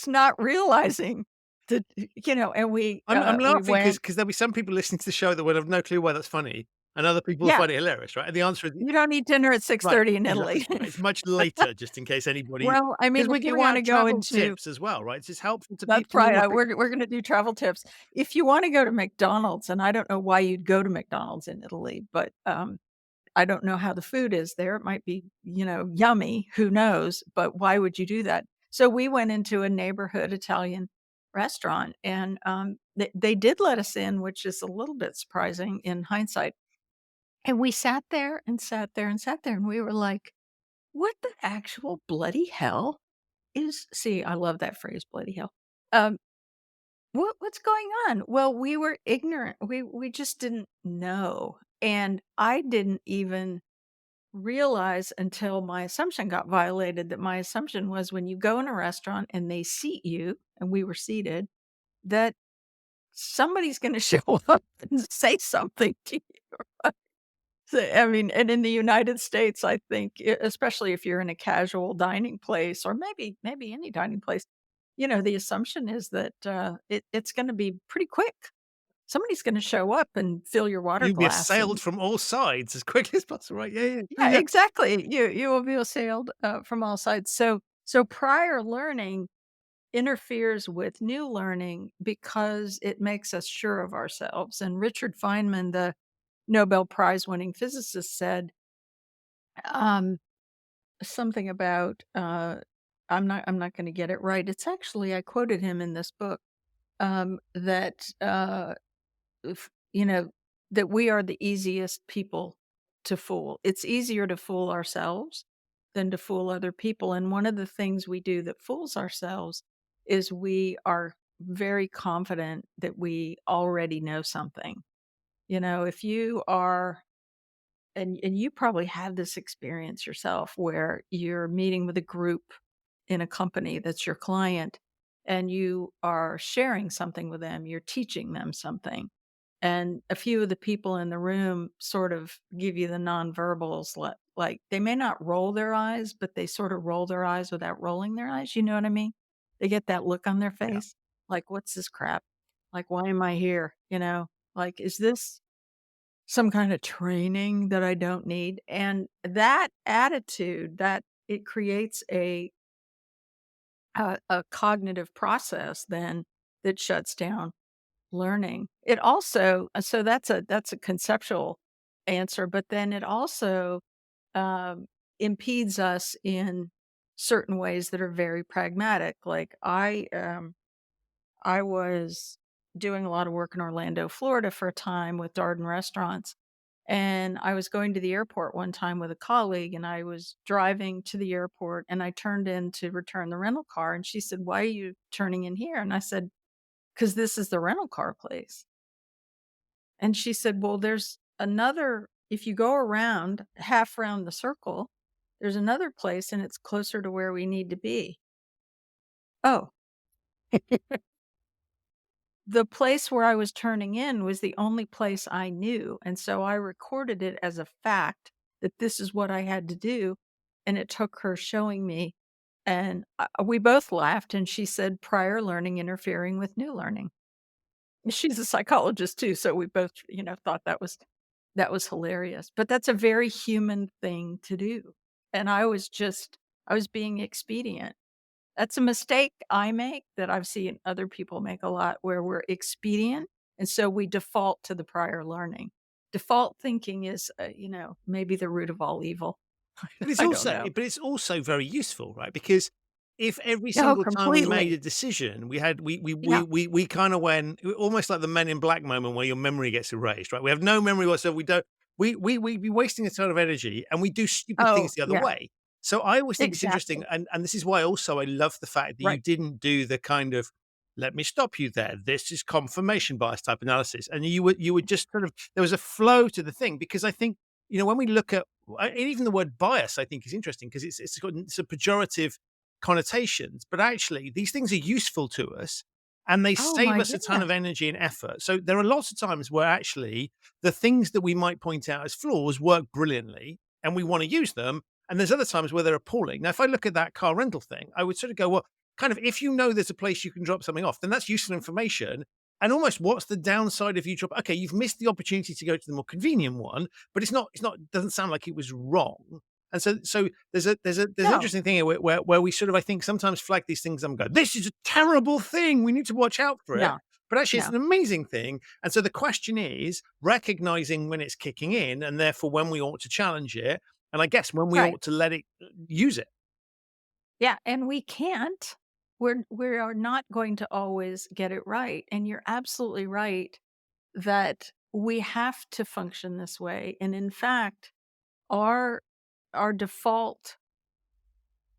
[SPEAKER 3] not realizing that, and
[SPEAKER 2] I'm
[SPEAKER 3] we
[SPEAKER 2] laughing
[SPEAKER 3] went.
[SPEAKER 2] because there'll be some people listening to the show that would have no clue why that's funny, and other people will
[SPEAKER 3] Yeah,
[SPEAKER 2] find it hilarious, right? And the answer is
[SPEAKER 3] you don't eat dinner at
[SPEAKER 2] right,
[SPEAKER 3] 6:30 in Italy.
[SPEAKER 2] exactly. Right. It's much later, just in case anybody,
[SPEAKER 3] Well, I
[SPEAKER 2] because
[SPEAKER 3] mean,
[SPEAKER 2] we're
[SPEAKER 3] if you
[SPEAKER 2] giving
[SPEAKER 3] wanna
[SPEAKER 2] out
[SPEAKER 3] go
[SPEAKER 2] travel
[SPEAKER 3] into.
[SPEAKER 2] tips as well, right? It's helpful to
[SPEAKER 3] That's
[SPEAKER 2] people who
[SPEAKER 3] right,
[SPEAKER 2] might.
[SPEAKER 3] we're gonna do travel tips. If you wanna go to McDonald's, and I don't know why you'd go to McDonald's in Italy, but, I don't know how the food is there. It might be, yummy, who knows, but why would you do that? So we went into a neighborhood Italian restaurant and, they did let us in, which is a little bit surprising in hindsight. And we sat there and sat there and sat there and we were like, "What the actual bloody hell is," see, I love that phrase, bloody hell. Um, what's going on? Well, we were ignorant. We just didn't know. And I didn't even realize until my assumption got violated that my assumption was when you go in a restaurant and they seat you, and we were seated, that somebody's gonna show up and say something to you. So, I mean, and in the United States, I think, especially if you're in a casual dining place or maybe any dining place, the assumption is that, it's gonna be pretty quick. Somebody's gonna show up and fill your water
[SPEAKER 2] You'll be
[SPEAKER 3] glass
[SPEAKER 2] assailed
[SPEAKER 3] and.
[SPEAKER 2] from all sides as quickly as possible, right? Yeah, yeah. Oh,
[SPEAKER 3] Yeah,
[SPEAKER 2] yeah.
[SPEAKER 3] exactly. You will be assailed, from all sides. So prior learning interferes with new learning because it makes us sure of ourselves. And Richard Feynman, the Nobel Prize winning physicist, said um, something about I'm not going to get it right. It's actually I quoted him in this book that if, that we are the easiest people to fool. It's easier to fool ourselves than to fool other people. And one of the things we do that fools ourselves is we are very confident that we already know something. If you are, and you probably have this experience yourself where you're meeting with a group in a company that's your client and you are sharing something with them, you're teaching them something and a few of the people in the room sort of give you the nonverbals, like they may not roll their eyes, but they sort of roll their eyes without rolling their eyes. You know what I mean? They get that look on their
[SPEAKER 2] Yeah.
[SPEAKER 3] face, like, "What's this crap? Like, why am I here?" Like, "Is this some kind of training that I don't need?" And that attitude, that it creates a cognitive process then that shuts down learning. It also so that's a conceptual answer, but then it also, um, impedes us in certain ways that are very pragmatic. Like I was doing a lot of work in Orlando, Florida for a time with Darden Restaurants. And I was going to the airport one time with a colleague, and I was driving to the airport, and I turned in to return the rental car. And she said, "Why are you turning in here?" And I said, "Because this is the rental car place." And she said, "Well, there's another, if you go around half round the circle, there's another place and it's closer to where we need to be." Oh, the place where I was turning in was the only place I knew, and so I recorded it as a fact that this is what I had to do, and it took her showing me, and, we both laughed, and she said, "Prior learning interfering with new learning." She's a psychologist too, so we both, thought that was hilarious, but that's a very human thing to do, and I was being expedient. That's a mistake I make that I've seen other people make a lot, where we're expedient, and so we default to the prior learning. Default thinking is, maybe the root of all evil.
[SPEAKER 2] But it's
[SPEAKER 3] I don't
[SPEAKER 2] also
[SPEAKER 3] know.
[SPEAKER 2] but it's also very useful, right? Because if every
[SPEAKER 3] No,
[SPEAKER 2] single time we made
[SPEAKER 3] completely.
[SPEAKER 2] a decision, we had
[SPEAKER 3] Yeah.
[SPEAKER 2] we kind of went almost like the Men in Black moment where your memory gets erased, right? We have no memory whatsoever. We don't we be wasting a ton of energy and we do stupid
[SPEAKER 3] Oh,
[SPEAKER 2] things the other
[SPEAKER 3] yeah,
[SPEAKER 2] way. So I always think it's interesting,
[SPEAKER 3] exactly.
[SPEAKER 2] and this is why also I love the fact that you
[SPEAKER 3] Right.
[SPEAKER 2] didn't do the kind of let me stop you there. This is confirmation bias type analysis, and you were just sort of there was a flow to the thing because I think when we look at even the word bias, I think is interesting because it's got some pejorative connotations, but actually these things are useful to us and they
[SPEAKER 3] Oh
[SPEAKER 2] save
[SPEAKER 3] my
[SPEAKER 2] us a ton
[SPEAKER 3] goodness.
[SPEAKER 2] of energy and effort. So there are lots of times where actually the things that we might point out as flaws work brilliantly and we want to use them. And there's other times where they're appalling. Now, if I look at that car rental thing, I would sort of go, well, kind of if you know there's a place you can drop something off, then that's useful information. And almost what's the downside if you drop? Okay, you've missed the opportunity to go to the more convenient one, but it's not doesn't sound like it was wrong. And so there's an
[SPEAKER 3] No,
[SPEAKER 2] interesting thing here where we sort of I think sometimes flag these things and go, this is a terrible thing. We need to watch out for it.
[SPEAKER 3] no,
[SPEAKER 2] But actually, it's
[SPEAKER 3] no.
[SPEAKER 2] an amazing thing. And so the question is recognizing when it's kicking in and therefore when we ought to challenge it. And I guess when we
[SPEAKER 3] Right.
[SPEAKER 2] ought to let it use it.
[SPEAKER 3] Yeah, and we can't. We are not going to always get it right, and you're absolutely right that we have to function this way, and in fact, our our default,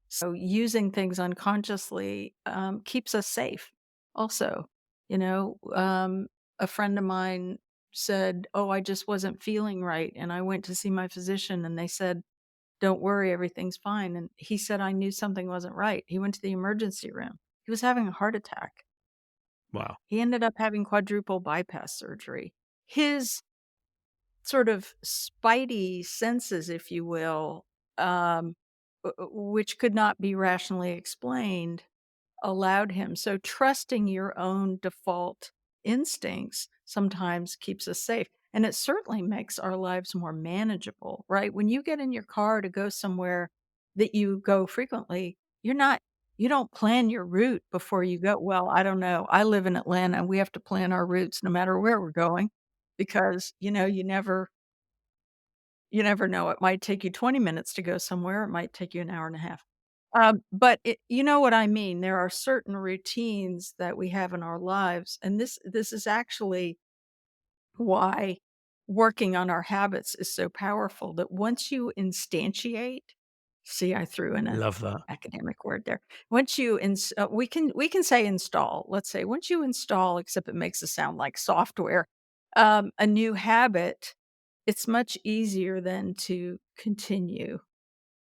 [SPEAKER 3] so using things unconsciously, keeps us safe also. A friend of mine said, "Oh, I just wasn't feeling right," and I went to see my physician, and they said, "Don't worry, everything's fine," and he said, "I knew something wasn't right." He went to the emergency room. He was having a heart attack.
[SPEAKER 2] Wow.
[SPEAKER 3] He ended up having quadruple bypass surgery. His sort of spidey senses, if you will, which could not be rationally explained, allowed him. So trusting your own default instincts sometimes keeps us safe. And it certainly makes our lives more manageable, right? When you get in your car to go somewhere that you go frequently, you don't plan your route before you go. Well, I don't know. I live in Atlanta and we have to plan our routes no matter where we're going because, you never know. It might take you 20 minutes to go somewhere. It might take you an hour and a half. But you know what I mean? There are certain routines that we have in our lives, and this is actually why working on our habits is so powerful. That once you instantiate, see, I threw in a
[SPEAKER 2] Love that.
[SPEAKER 3] academic word there. Once you we can say install. Let's say once you install, except it makes it sound like software, a new habit, it's much easier then to continue.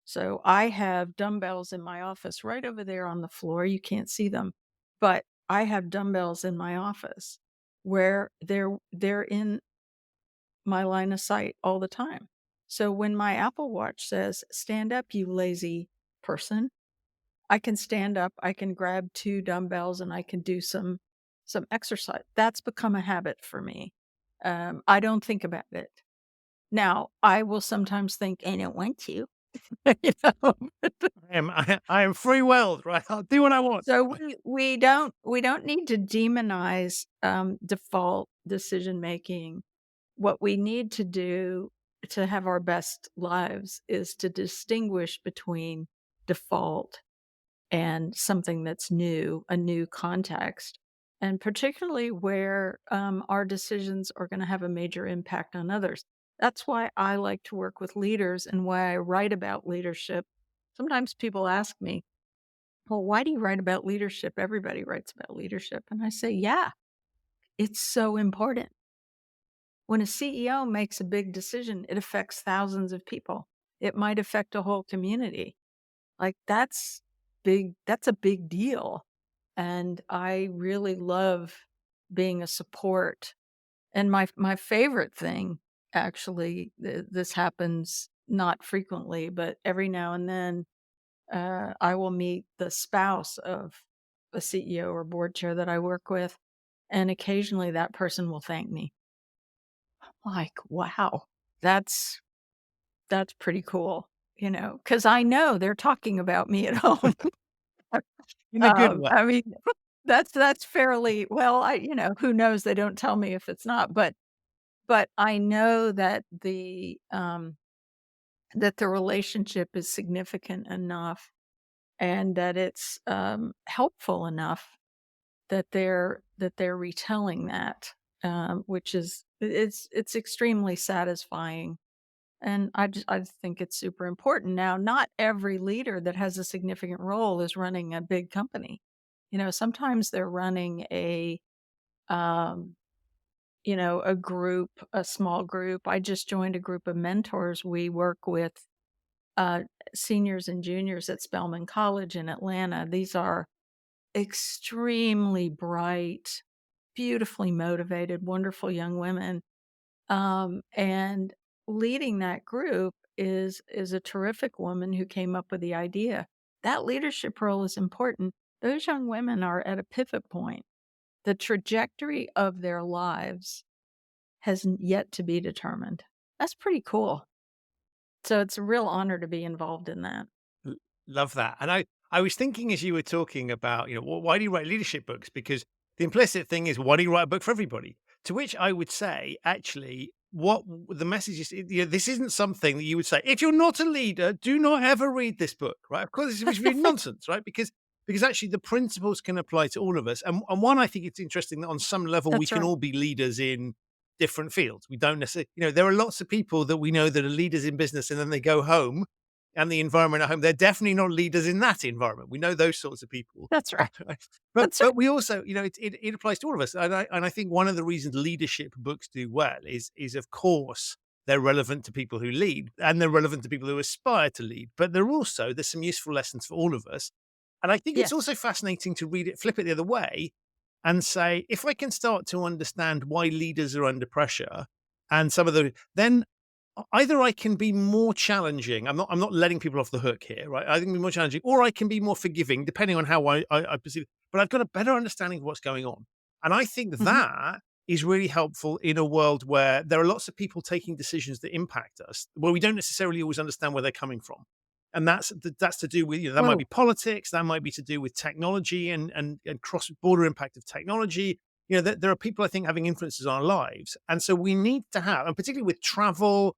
[SPEAKER 3] So I have dumbbells in my office right over there on the floor. You can't see them, but I have dumbbells in my office where they're in my line of sight all the time. So when my Apple Watch says, "Stand up, you lazy person," I can stand up, I can grab 2 dumbbells, and I can do some exercise. That's become a habit for me. I don't think about it. Now, I will sometimes think, "I don't want to," you know?
[SPEAKER 2] I am free willed, right? I'll do what I want.
[SPEAKER 3] So we don't need to demonize, default decision making. What we need to do to have our best lives is to distinguish between default and something that's new, a new context, and particularly where our decisions are going to have a major impact on others. That's why I like to work with leaders and why I write about leadership. Sometimes people ask me, well, why do you write about leadership? Everybody writes about leadership. And I say, yeah, it's so important. When a CEO makes a big decision, it affects thousands of people. It might affect a whole community. Like that's big, that's a big deal. And I really love being a support. And my favorite thing, actually, this happens not frequently, but every now and then, I will meet the spouse of a CEO or board chair that I work with, and occasionally that person will thank me. Like, wow, that's that's pretty cool, because I know they're talking about me at home.
[SPEAKER 2] In a good way.
[SPEAKER 3] I mean, that's fairly well, who knows? They don't tell me if it's not, but I know that the relationship is significant enough and that it's, helpful enough that they're retelling that, which is it's extremely satisfying, and I just think it's super important. Now, not every leader that has a significant role is running a big company. Sometimes they're running um, a group, a small group. I just joined a group of mentors. We work with uh, seniors and juniors at Spelman College in Atlanta. These are extremely bright, beautifully motivated, wonderful young women. And leading that group is a terrific woman who came up with the idea. That leadership role is important. Those young women are at a pivot point. The trajectory of their lives has yet to be determined. That's pretty cool. So it's a real honor to be involved in that.
[SPEAKER 2] L Love that, and I was thinking as you were talking about, why do you write leadership books? Because the implicit thing is, why do you write a book for everybody? To which I would say, actually, the message is, this isn't something that you would say, "If you're not a leader, do not ever read this book," right? Of course, it's really nonsense, right? Because actually the principles can apply to all of us, and one, I think it's interesting that on some level we
[SPEAKER 3] That's
[SPEAKER 2] can
[SPEAKER 3] right.
[SPEAKER 2] all be leaders in different fields. We don't necessarily, there are lots of people that we know that are leaders in business, and then they go home and the environment at home, they're definitely not leaders in that environment. We know those sorts of people.
[SPEAKER 3] That's right.
[SPEAKER 2] But
[SPEAKER 3] That's right.
[SPEAKER 2] we also, it applies to all of us. And I think one of the reasons leadership books do well is of course they're relevant to people who lead and they're relevant to people who aspire to lead. But there's some useful lessons for all of us. And I think it's
[SPEAKER 3] Yes.
[SPEAKER 2] also fascinating to read it, flip it the other way, and say, if I can start to understand why leaders are under pressure and some of the, then either I can be more challenging. I'm not letting people off the hook here, right? I can be more challenging, or I can be more forgiving, depending on how I perceive it. But I've got a better understanding of what's going on. And I think
[SPEAKER 3] Mhm.
[SPEAKER 2] that is really helpful in a world where there are lots of people taking decisions that impact us, where we don't necessarily always understand where they're coming from. And that's to do with, that might be
[SPEAKER 3] Well,
[SPEAKER 2] politics, that might be to do with technology and cross border impact of technology. There are people, I think, having influences on our lives. And so we need to have, and particularly with travel,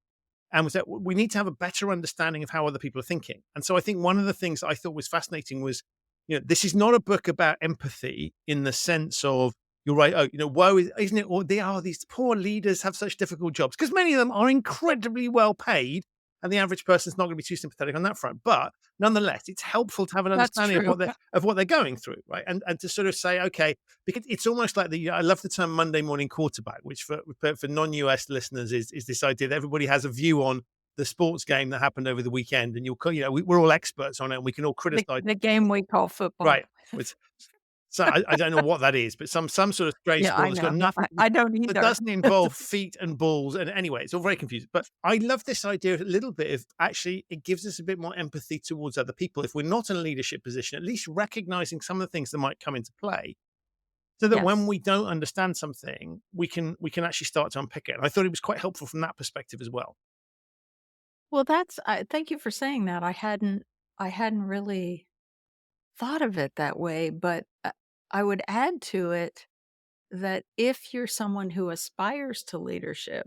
[SPEAKER 2] and was that we need to have a better understanding of how other people are thinking. And so I think one of the things I thought was fascinating was, this is not a book about empathy in the sense of, you're right, oh, woe is, isn't it? Or these poor leaders have such difficult jobs, because many of them are incredibly well paid, and the average person's not going to be too sympathetic on that front. But nonetheless, it's helpful to have an
[SPEAKER 3] that's
[SPEAKER 2] understanding of
[SPEAKER 3] true.
[SPEAKER 2] what they're going through, right? And to sort of say, okay, because it's almost like I love the term Monday morning quarterback, which for non-US listeners is this idea that everybody has a view on the sports game that happened over the weekend, and we're all experts on it, and we can all
[SPEAKER 3] The
[SPEAKER 2] criticize,
[SPEAKER 3] the game we call football.
[SPEAKER 2] right? Which, so I don't know what that is, but some sort of strange
[SPEAKER 3] Yeah,
[SPEAKER 2] sport
[SPEAKER 3] I
[SPEAKER 2] that's got
[SPEAKER 3] know.
[SPEAKER 2] nothing,
[SPEAKER 3] I don't
[SPEAKER 2] that
[SPEAKER 3] either.
[SPEAKER 2] doesn't involve feet and balls, and anyway, it's all very confusing. But I love this idea of a little bit of, actually it gives us a bit more empathy towards other people. If we're not in a leadership position, at least recognizing some of the things that might come into play, so that when
[SPEAKER 3] Yes.
[SPEAKER 2] we don't understand something, we can actually start to unpick it. And I thought it was quite helpful from that perspective as well.
[SPEAKER 3] Well, thank you for saying that. I hadn't really thought of it that way, but, I would add to it that if you're someone who aspires to leadership,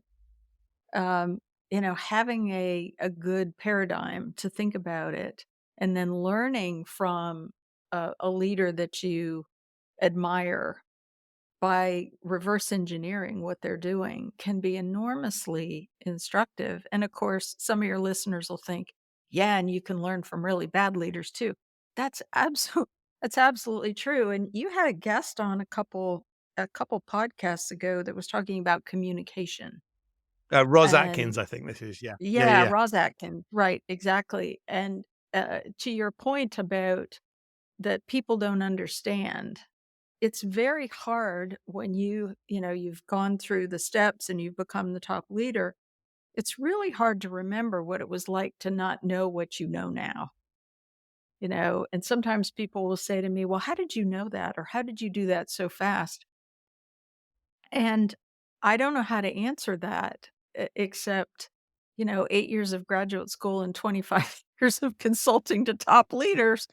[SPEAKER 3] um, having a good paradigm to think about it and then learning from a leader that you admire by reverse engineering what they're doing can be enormously instructive. And of course, some of your listeners will think, yeah, and you can learn from really bad leaders too. That's absolutely that's absolutely true. And you had a guest on a couple podcasts ago that was talking about communication.
[SPEAKER 2] Ros
[SPEAKER 3] And
[SPEAKER 2] Atkins, I think this is. Yeah. Yeah. Yeah.
[SPEAKER 3] yeah,
[SPEAKER 2] Yeah.
[SPEAKER 3] Roz Atkin, right, exactly. And to your point about that people don't understand, it's very hard when you've gone through the steps and you've become the top leader. It's really hard to remember what it was like to not know what you know now. And sometimes people will say to me, well, how did you know that? Or how did you do that so fast? And I don't know how to answer that except, 8 years of graduate school and 25 years of consulting to top leaders.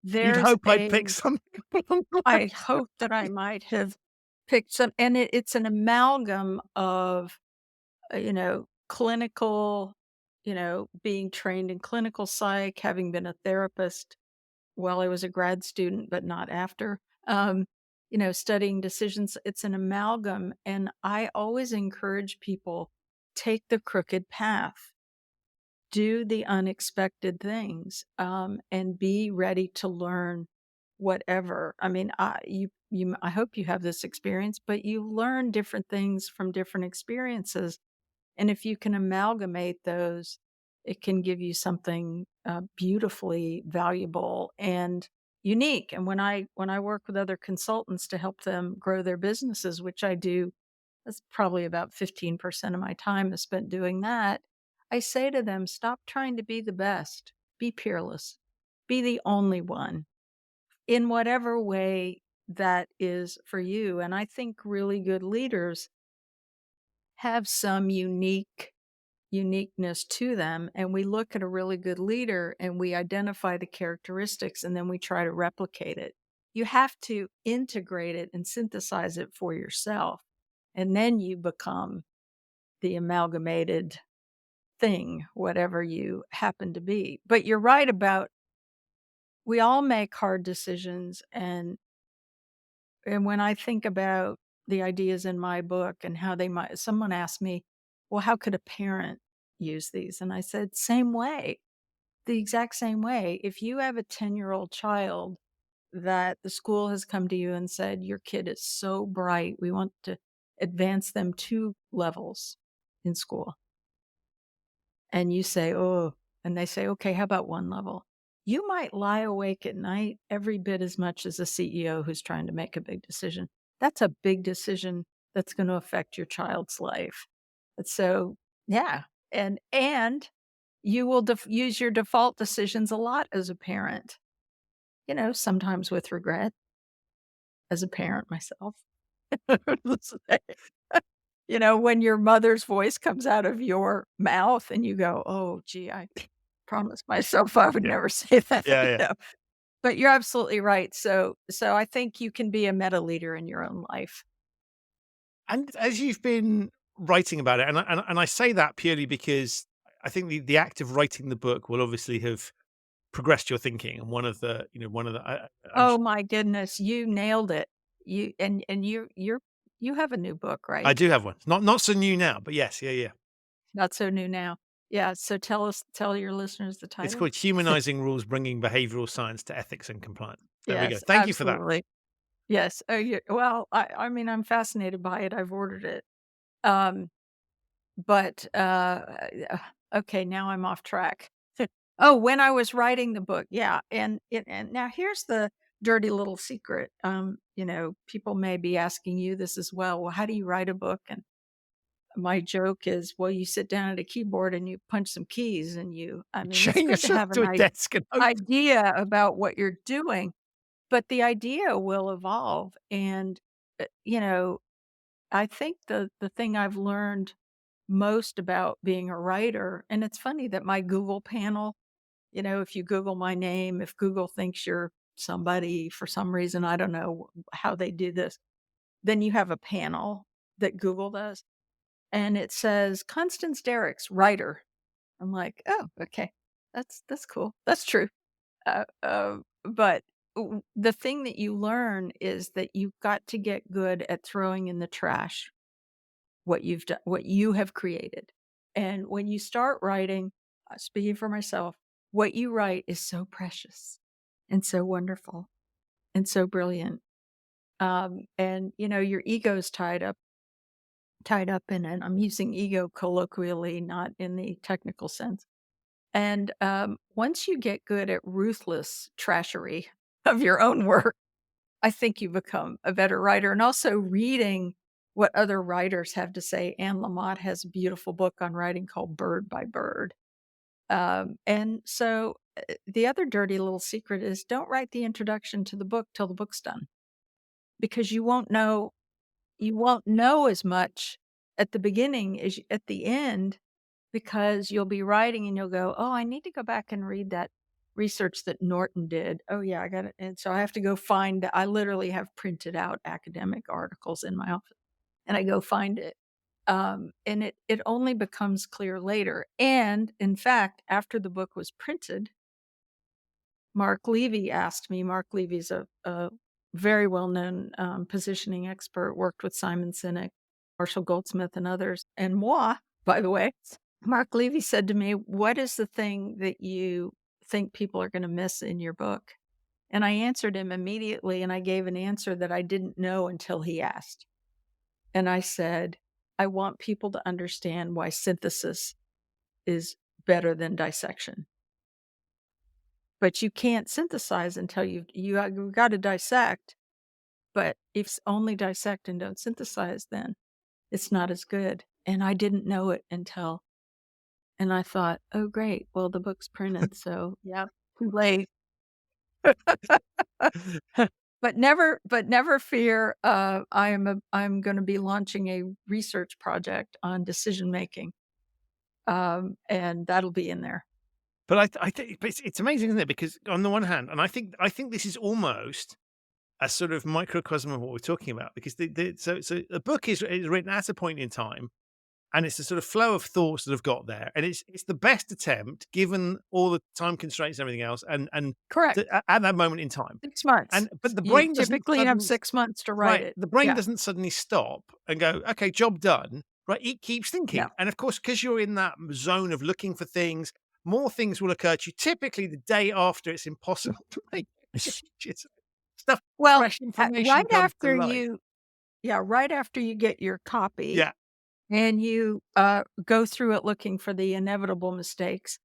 [SPEAKER 2] You'd
[SPEAKER 3] There's
[SPEAKER 2] hope I'd pick
[SPEAKER 3] a
[SPEAKER 2] something along the
[SPEAKER 3] I
[SPEAKER 2] way.
[SPEAKER 3] hope that I might have picked some, and it's an amalgam of, clinical, being trained in clinical psych, having been a therapist while I was a grad student, but not after, studying decisions. It's an amalgam. And I always encourage people, take the crooked path, do the unexpected things, and be ready to learn whatever. I mean, I hope you have this experience, but you learn different things from different experiences. And if you can amalgamate those, it can give you something beautifully valuable and unique. And when I work with other consultants to help them grow their businesses, which I do, that's probably about 15% of my time is spent doing that. I say to them, stop trying to be the best, be peerless, be the only one in whatever way that is for you. And I think really good leaders have some uniqueness to them, and we look at a really good leader and we identify the characteristics and then we try to replicate it. You have to integrate it and synthesize it for yourself, and then you become the amalgamated thing, whatever you happen to be. But you're right about, we all make hard decisions, and when I think about the ideas in my book and how they might, someone asked me, well, how could a parent use these? And I said, same way, the exact same way. If you have a 10-year-old child that the school has come to you and said, your kid is so bright, we want to advance them 2 levels in school. And you say, oh, and they say, okay, how about 1 level? You might lie awake at night every bit as much as a CEO who's trying to make a big decision. That's a big decision that's going to affect your child's life. And so, yeah. And you will use your default decisions a lot as a parent, sometimes with regret, as a parent myself. When your mother's voice comes out of your mouth and you go, oh, gee, I promised myself I would
[SPEAKER 2] Yeah.
[SPEAKER 3] never say that,
[SPEAKER 2] Yeah. Yeah.
[SPEAKER 3] But you're absolutely right. So I think you can be a meta leader in your own life.
[SPEAKER 2] And as you've been writing about it, and I say that purely because I think the act of writing the book will obviously have progressed your thinking. And I'm
[SPEAKER 3] Oh my goodness, you nailed it. You have a new book,
[SPEAKER 2] I
[SPEAKER 3] right?
[SPEAKER 2] do have one. Not so new now, but yes, yeah, yeah.
[SPEAKER 3] Not so new now. Yeah. So tell your listeners the
[SPEAKER 2] It's
[SPEAKER 3] title.
[SPEAKER 2] called Humanizing Rules, Bringing Behavioral Science to Ethics and Compliance. There we go.
[SPEAKER 3] Yes,
[SPEAKER 2] Thank you for that.
[SPEAKER 3] absolutely. Yes. Oh, yeah. Well, I mean, I'm fascinated by it. I've ordered it. Um, but okay, now I'm off track. Oh, when I was writing the book, yeah. And now here's the dirty little secret. People may be asking you this as well. Well, how do you write a book? And my joke is, well, you sit down at a keyboard and you punch some keys, and I mean, it's
[SPEAKER 2] Chain
[SPEAKER 3] good to
[SPEAKER 2] yourself
[SPEAKER 3] have
[SPEAKER 2] to
[SPEAKER 3] an
[SPEAKER 2] a desk and hope.
[SPEAKER 3] idea about what you're doing, but the idea will evolve. And, I think the thing I've learned most about being a writer, and it's funny that my Google panel, if you Google my name, if Google thinks you're somebody for some reason, I don't know how they do this, then you have a panel that Google does, and it says Constance Dierickx, writer. I'm like, oh, okay, that's cool, that's true. But the thing that you learn is that you've got to get good at throwing in the trash what you've done, what you have created. And when you start writing, speaking for myself, what you write is so precious and so wonderful and so brilliant. And your ego's tied up in it. I'm using ego colloquially, not in the technical sense. And once you get good at ruthless trashery of your own work, I think you become a better writer. And also reading what other writers have to say. Anne Lamott has a beautiful book on writing called Bird by Bird. And so the other dirty little secret is don't write the introduction to the book till the book's done, because you won't know as much at the beginning as at the end, because you'll be writing and you'll go, oh, I need to go back and read that research that Norton did. Oh yeah, I got it. And so I have to go find, I literally have printed out academic articles in my office and I go find it. And it only becomes clear later. And in fact, after the book was printed, Mark Levy asked me. Mark Levy's a very well-known positioning expert, worked with Simon Sinek, Marshall Goldsmith, and others, and moi, by the way. Mark Levy said to me, what is the thing that you think people are going to miss in your book? And I answered him immediately, and I gave an answer that I didn't know until he asked. And I said, I want people to understand why synthesis is better than dissection. But you can't synthesize until you've got to dissect. But if it's only dissect and don't synthesize, then it's not as good. And I didn't know it until, and I thought, oh, great. Well, the book's printed. So yeah, too late. But never fear. I'm going to be launching a research project on decision making. And that'll be in there.
[SPEAKER 2] But I think it's amazing, isn't it? Because on the one hand, and I think this is almost a sort of microcosm of what we're talking about, because so the book is written at a point in time, and it's a sort of flow of thoughts that have got there, and it's the best attempt given all the time constraints and everything else, and
[SPEAKER 3] Correct.
[SPEAKER 2] at that moment in time.
[SPEAKER 3] 6 months.
[SPEAKER 2] But the
[SPEAKER 3] You
[SPEAKER 2] brain doesn't
[SPEAKER 3] typically have
[SPEAKER 2] suddenly,
[SPEAKER 3] 6 months to write it.
[SPEAKER 2] the brain
[SPEAKER 3] Yeah.
[SPEAKER 2] doesn't suddenly stop and go, okay, job done. Right, it keeps thinking,
[SPEAKER 3] No.
[SPEAKER 2] and of course, because you're in that zone of looking for things, more things will occur to you. Typically, the day after, it's impossible to make changes. Stuff,
[SPEAKER 3] Well,
[SPEAKER 2] fresh information
[SPEAKER 3] right
[SPEAKER 2] comes to
[SPEAKER 3] after
[SPEAKER 2] light.
[SPEAKER 3] right after you get your copy,
[SPEAKER 2] Yeah,
[SPEAKER 3] and you go through it looking for the inevitable mistakes,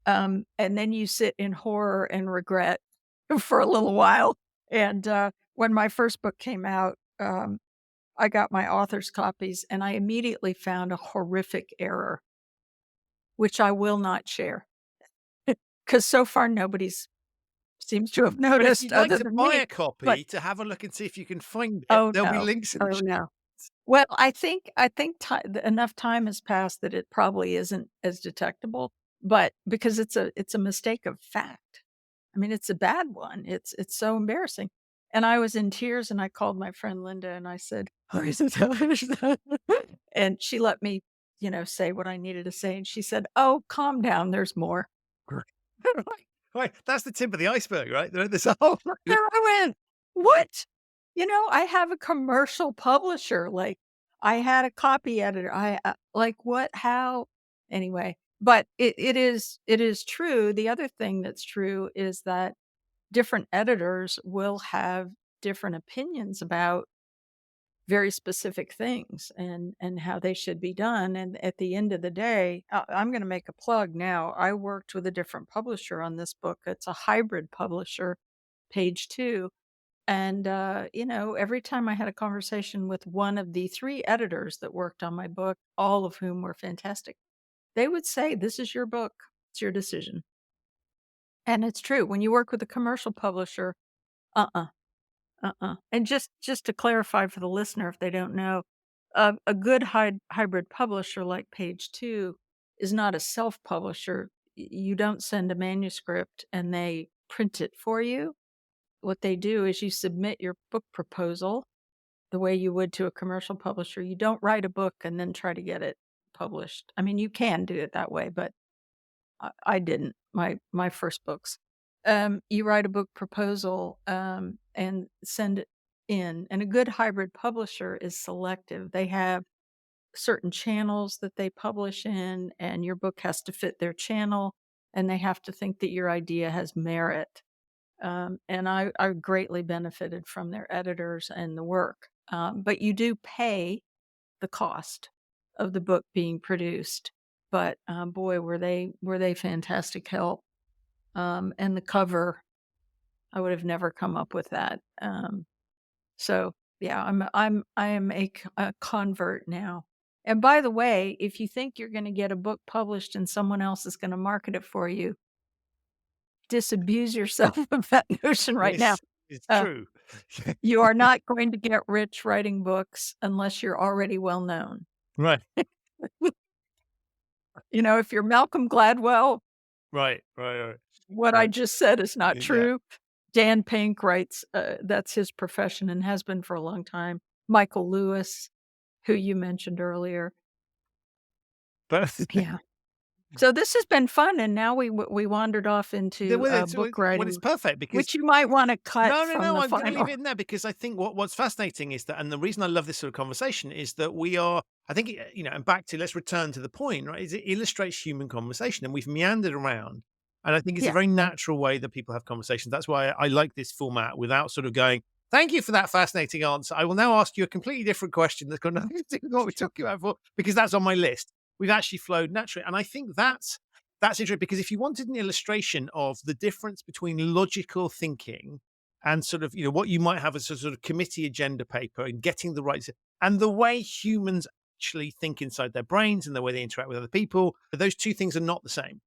[SPEAKER 3] and then you sit in horror and regret for a little while. And when my first book came out, I got my author's copies, and I immediately found a horrific error, which I will not share, because so far nobody's seems to have
[SPEAKER 2] but if
[SPEAKER 3] noticed
[SPEAKER 2] you'd like
[SPEAKER 3] other
[SPEAKER 2] to
[SPEAKER 3] than
[SPEAKER 2] buy
[SPEAKER 3] me.
[SPEAKER 2] a copy
[SPEAKER 3] But
[SPEAKER 2] to have a look and see if you can find it,
[SPEAKER 3] oh
[SPEAKER 2] there'll be
[SPEAKER 3] no,
[SPEAKER 2] links in the
[SPEAKER 3] oh
[SPEAKER 2] show.
[SPEAKER 3] no. Well, I think enough time has passed that it probably isn't as detectable, but because it's a mistake of fact. I mean, it's a bad one. It's so embarrassing. And I was in tears, and I called my friend Linda, and I said, "Oh, and she let me, say what I needed to say. And she said, "Oh, calm down. There's more."
[SPEAKER 2] Right, that's the tip of the iceberg, right? There's a whole.
[SPEAKER 3] There I went. What? I have a commercial publisher. Like, I had a copy editor. Like, what? How? Anyway, but it is true. The other thing that's true is that different editors will have different opinions about very specific things and how they should be done. And at the end of the day, I'm going to make a plug now. I worked with a different publisher on this book. It's a hybrid publisher, Page Two. And, every time I had a conversation with one of the 3 editors that worked on my book, all of whom were fantastic, they would say, this is your book. It's your decision. And it's true. When you work with a commercial publisher, uh-uh. And just to clarify for the listener, if they don't know, a good hybrid publisher like Page Two is not a self-publisher. You don't send a manuscript and they print it for you. What they do is you submit your book proposal the way you would to a commercial publisher. You don't write a book and then try to get it published. I mean, you can do it that way, but I didn't. My first books. You write a book proposal and send it in. And a good hybrid publisher is selective. They have certain channels that they publish in, and your book has to fit their channel, and they have to think that your idea has merit. And I greatly benefited from their editors and the work. But you do pay the cost of the book being produced. But boy, were they fantastic help. And the cover, I would have never come up with that. So yeah, I am a convert now. And by the way, if you think you're going to get a book published and someone else is going to market it for you, disabuse yourself of that notion right now.
[SPEAKER 2] It's
[SPEAKER 3] Uh,
[SPEAKER 2] true.
[SPEAKER 3] you are not going to get rich writing books unless you're already well known.
[SPEAKER 2] Right.
[SPEAKER 3] If you're Malcolm Gladwell,
[SPEAKER 2] Right.
[SPEAKER 3] what I just said is not
[SPEAKER 2] Yeah.
[SPEAKER 3] true. Dan Pink writes, that's his profession and has been for a long time. Michael Lewis, who you mentioned earlier.
[SPEAKER 2] But
[SPEAKER 3] Yeah. So this has been fun, and now we wandered off into book writing,
[SPEAKER 2] it's perfect because
[SPEAKER 3] which you might want to cut
[SPEAKER 2] no,
[SPEAKER 3] from the
[SPEAKER 2] I'm going to
[SPEAKER 3] final.
[SPEAKER 2] leave it in there because I think what's fascinating is that, and the reason I love this sort of conversation is that we are, I think, and back to, let's return to the point, right? Is it illustrates human conversation, and we've meandered around, and I think it's a
[SPEAKER 3] Yeah.
[SPEAKER 2] very natural way that people have conversations. That's why I like this format without sort of going, thank you for that fascinating answer. I will now ask you a completely different question that's got nothing to do with what we're talking about before, because that's on my list. We've actually flowed naturally, and I think that's interesting because if you wanted an illustration of the difference between logical thinking and sort of, what you might have as a sort of committee agenda paper and getting the right, and the way humans actually think inside their brains and the way they interact with other people, those two things are not the same.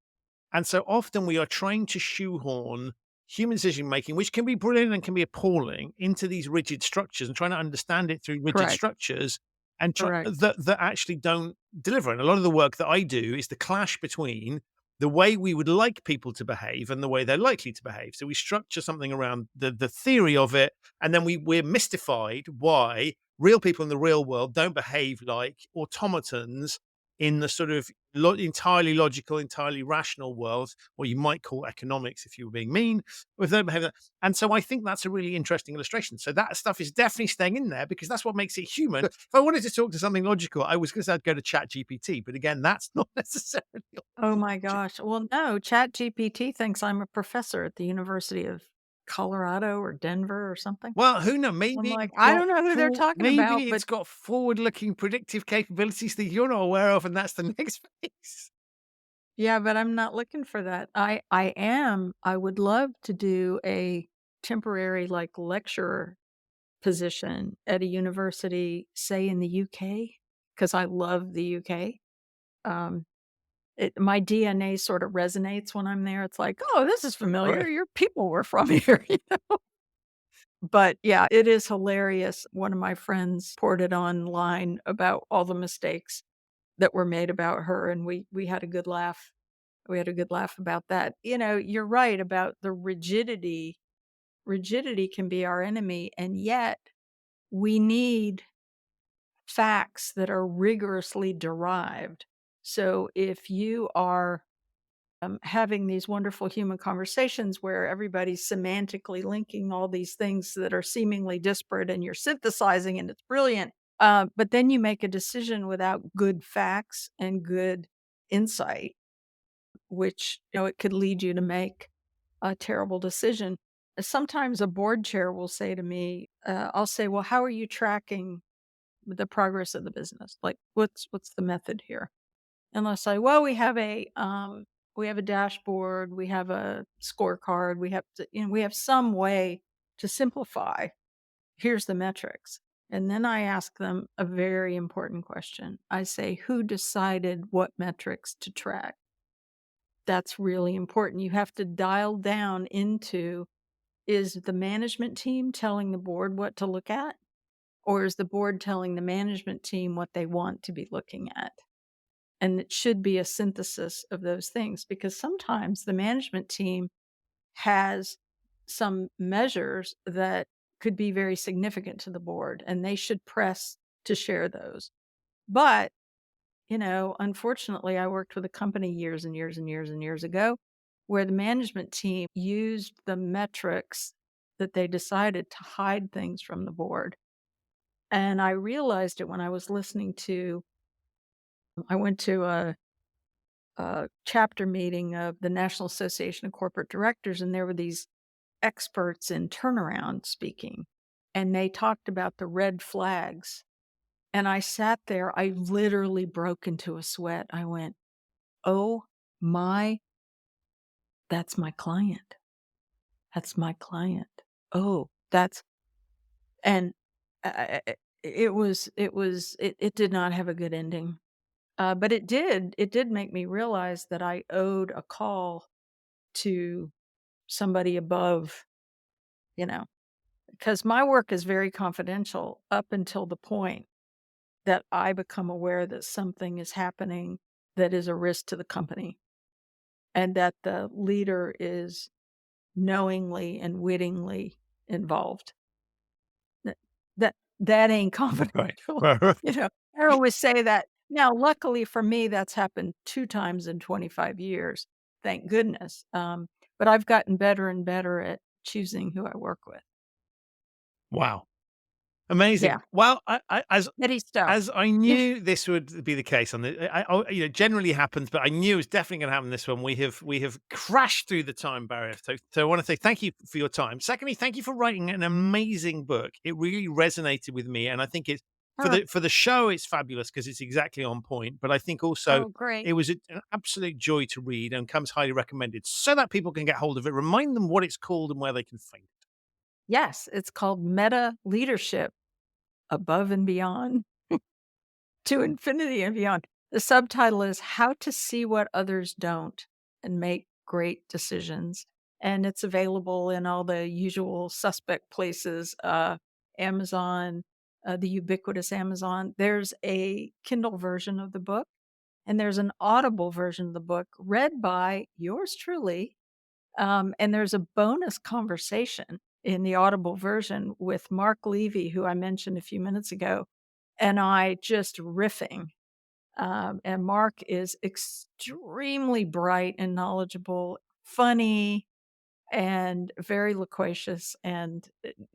[SPEAKER 2] And so often we are trying to shoehorn human decision making, which can be brilliant and can be appalling, into these rigid structures and trying to understand it through rigid
[SPEAKER 3] Correct.
[SPEAKER 2] structures and
[SPEAKER 3] Correct.
[SPEAKER 2] that actually don't deliver. And a lot of the work that I do is the clash between the way we would like people to behave and the way they're likely to behave. So we structure something around the theory of it, and then we're mystified why real people in the real world don't behave like automatons in the sort of entirely logical, entirely rational world, what you might call economics if you were being mean, with their behavior. And so I think that's a really interesting illustration. So that stuff is definitely staying in there because that's what makes it human. If I wanted to talk to something logical, I was going to say I'd go to Chat GPT, but again, that's not necessarily.
[SPEAKER 3] Oh my gosh. Well, no, ChatGPT thinks I'm a professor at the University of Colorado or Denver or something.
[SPEAKER 2] Well, who knows?
[SPEAKER 3] I'm like, I don't know who they're talking about,
[SPEAKER 2] maybe
[SPEAKER 3] but
[SPEAKER 2] it's got forward-looking predictive capabilities that you're not aware of, and that's the next phase.
[SPEAKER 3] yeah, but I'm not looking for that. I would love to do a temporary like lecturer position at a university, say in the UK, because I love the UK. Um, my DNA sort of resonates when I'm there. It's like, oh, this is familiar.
[SPEAKER 2] Right.
[SPEAKER 3] Your people were from here. But yeah, it is hilarious. One of my friends poured it online about all the mistakes that were made about her, and we had a good laugh. We had a good laugh about that. You're right about the rigidity. Rigidity can be our enemy, and yet we need facts that are rigorously derived. So if you are having these wonderful human conversations where everybody's semantically linking all these things that are seemingly disparate and you're synthesizing and it's brilliant, but then you make a decision without good facts and good insight, which it could lead you to make a terrible decision. Sometimes a board chair will say to me, I'll say, well, how are you tracking the progress of the business? Like, what's the method here? And they'll say, well, we have a dashboard, we have a scorecard, we have some way to simplify. Here's the metrics. And then I ask them a very important question. I say, who decided what metrics to track? That's really important. You have to dial down into, is the management team telling the board what to look at? Or is the board telling the management team what they want to be looking at? And it should be a synthesis of those things, because sometimes the management team has some measures that could be very significant to the board, and they should press to share those. But, unfortunately, I worked with a company years and years and years and years ago where the management team used the metrics that they decided to hide things from the board. And I realized it when I was listening to I went to a chapter meeting of the National Association of Corporate Directors, and there were these experts in turnaround speaking, and they talked about the red flags. And I sat there, I literally broke into a sweat. I went, "Oh my, that's my client. That's my client. Oh, that's," and it did not have a good ending. But it did make me realize that I owed a call to somebody above, you know, because my work is very confidential up until the point that I become aware that something is happening that is a risk to the company, and that the leader is knowingly and wittingly involved. That that ain't
[SPEAKER 2] Right.
[SPEAKER 3] confidential.
[SPEAKER 2] Right.
[SPEAKER 3] You know, I always say that. Now, luckily for me, that's happened 2 times in 25 years, thank goodness, but I've gotten better and better at choosing who I work with.
[SPEAKER 2] Wow. Amazing.
[SPEAKER 3] Yeah,
[SPEAKER 2] Well,
[SPEAKER 3] heady stuff.
[SPEAKER 2] as I knew this would be the case on the, generally happens, but I knew it was definitely going to happen this one. We have crashed through the time barrier. So I want to say thank you for your time. Secondly, thank you for writing an amazing book. It really resonated with me, and I think it's
[SPEAKER 3] Oh,
[SPEAKER 2] for the show. It's fabulous because it's exactly on point. But I think also
[SPEAKER 3] oh, great.
[SPEAKER 2] it was an absolute joy to read and comes highly recommended, so that people can get hold of it. Remind them what it's called and where they can find it.
[SPEAKER 3] Yes, it's called Meta Leadership: Above and Beyond to Infinity and Beyond. The subtitle is How to See What Others Don't and Make Great Decisions, and it's available in all the usual suspect places, Amazon, the ubiquitous Amazon. There's a Kindle version of the book, and there's an Audible version of the book read by yours truly, and there's a bonus conversation in the Audible version with Mark Levy, who I mentioned a few minutes ago, and I just riffing. And Mark is extremely bright and knowledgeable, funny, and very loquacious, and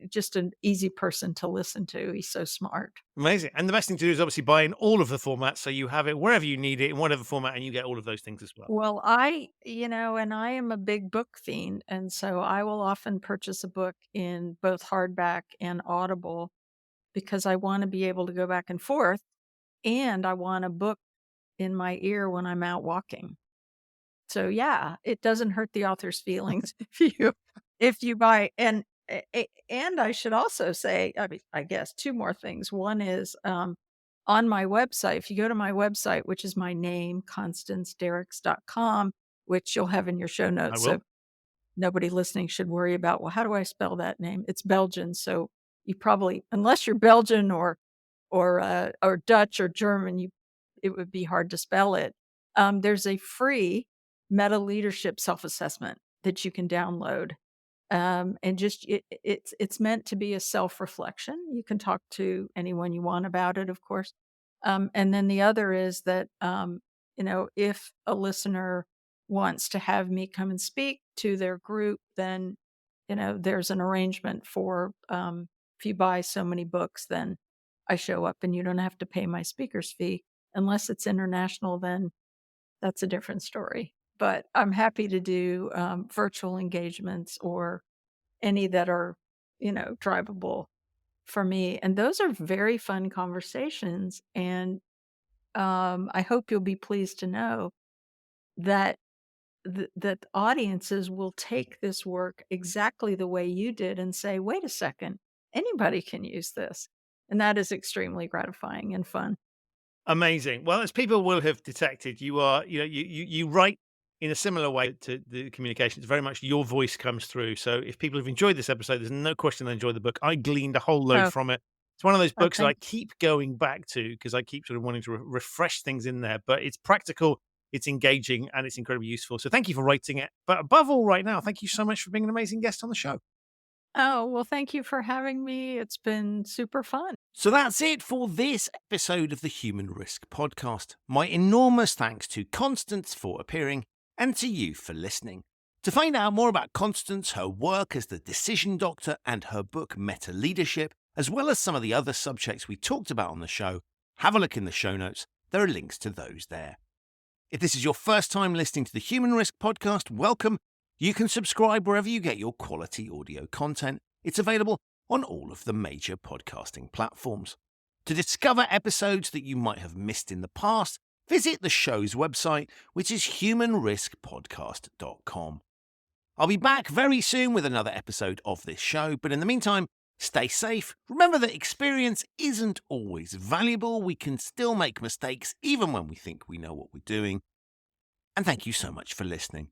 [SPEAKER 3] just an easy person to listen to. He's so smart.
[SPEAKER 2] Amazing. And the best thing to do is obviously buy in all of the formats so you have it wherever you need it in whatever format and you get all of those things as well.
[SPEAKER 3] Well, and I am a big book fiend, and so I will often purchase a book in both hardback and Audible because I want to be able to go back and forth, and I want a book in my ear when I'm out walking. So, yeah, it doesn't hurt the author's feelings if you buy, and I should also say, I mean, I guess 2 more things. One is, on my website, if you go to my website, which is my name, constancedierickx.com, which you'll have in your show
[SPEAKER 2] I
[SPEAKER 3] notes,
[SPEAKER 2] will.
[SPEAKER 3] so nobody listening should worry about, "Well, how do I spell that name?" It's Belgian, so you probably, unless you're Belgian or Dutch or German, it would be hard to spell it. There's a free meta leadership self-assessment that you can download. And just it's meant to be a self-reflection. You can talk to anyone you want about it, of course. And then the other is that, if a listener wants to have me come and speak to their group, then, there's an arrangement for, if you buy so many books, then I show up and you don't have to pay my speaker's fee. Unless it's international, then that's a different story. But I'm happy to do virtual engagements or any that are, drivable for me. And those are very fun conversations. And I hope you'll be pleased to know that that audiences will take this work exactly the way you did and say, wait a second, anybody can use this. And that is extremely gratifying and fun.
[SPEAKER 2] Amazing. Well, as people will have detected, you are, you write in a similar way to the communication. It's very much your voice comes through. So if people have enjoyed this episode, there's no question they enjoyed the book. I gleaned a whole load
[SPEAKER 3] Oh,
[SPEAKER 2] from it. It's one of those books that I
[SPEAKER 3] thank
[SPEAKER 2] keep going back to because I keep sort of wanting to refresh things in there. But it's practical, it's engaging, and it's incredibly useful. So thank you for writing it. But above all, right now, thank you so much for being an amazing guest on the show.
[SPEAKER 3] Oh, well, thank you for having me. It's been super fun.
[SPEAKER 2] So that's it for this episode of the Human Risk Podcast. My enormous thanks to Constance for appearing and to you for listening. To find out more about Constance, her work as the decision doctor, and her book Meta Leadership, as well as some of the other subjects we talked about on the show, have a look in the show notes. There are links to those there. If this is your first time listening to the Human Risk podcast, welcome. You can subscribe wherever you get your quality audio content. It's available on all of the major podcasting platforms. To discover episodes that you might have missed in the past, visit the show's website, which is humanriskpodcast.com. I'll be back very soon with another episode of this show, but in the meantime, stay safe. Remember that experience isn't always valuable. We can still make mistakes even when we think we know what we're doing. And thank you so much for listening.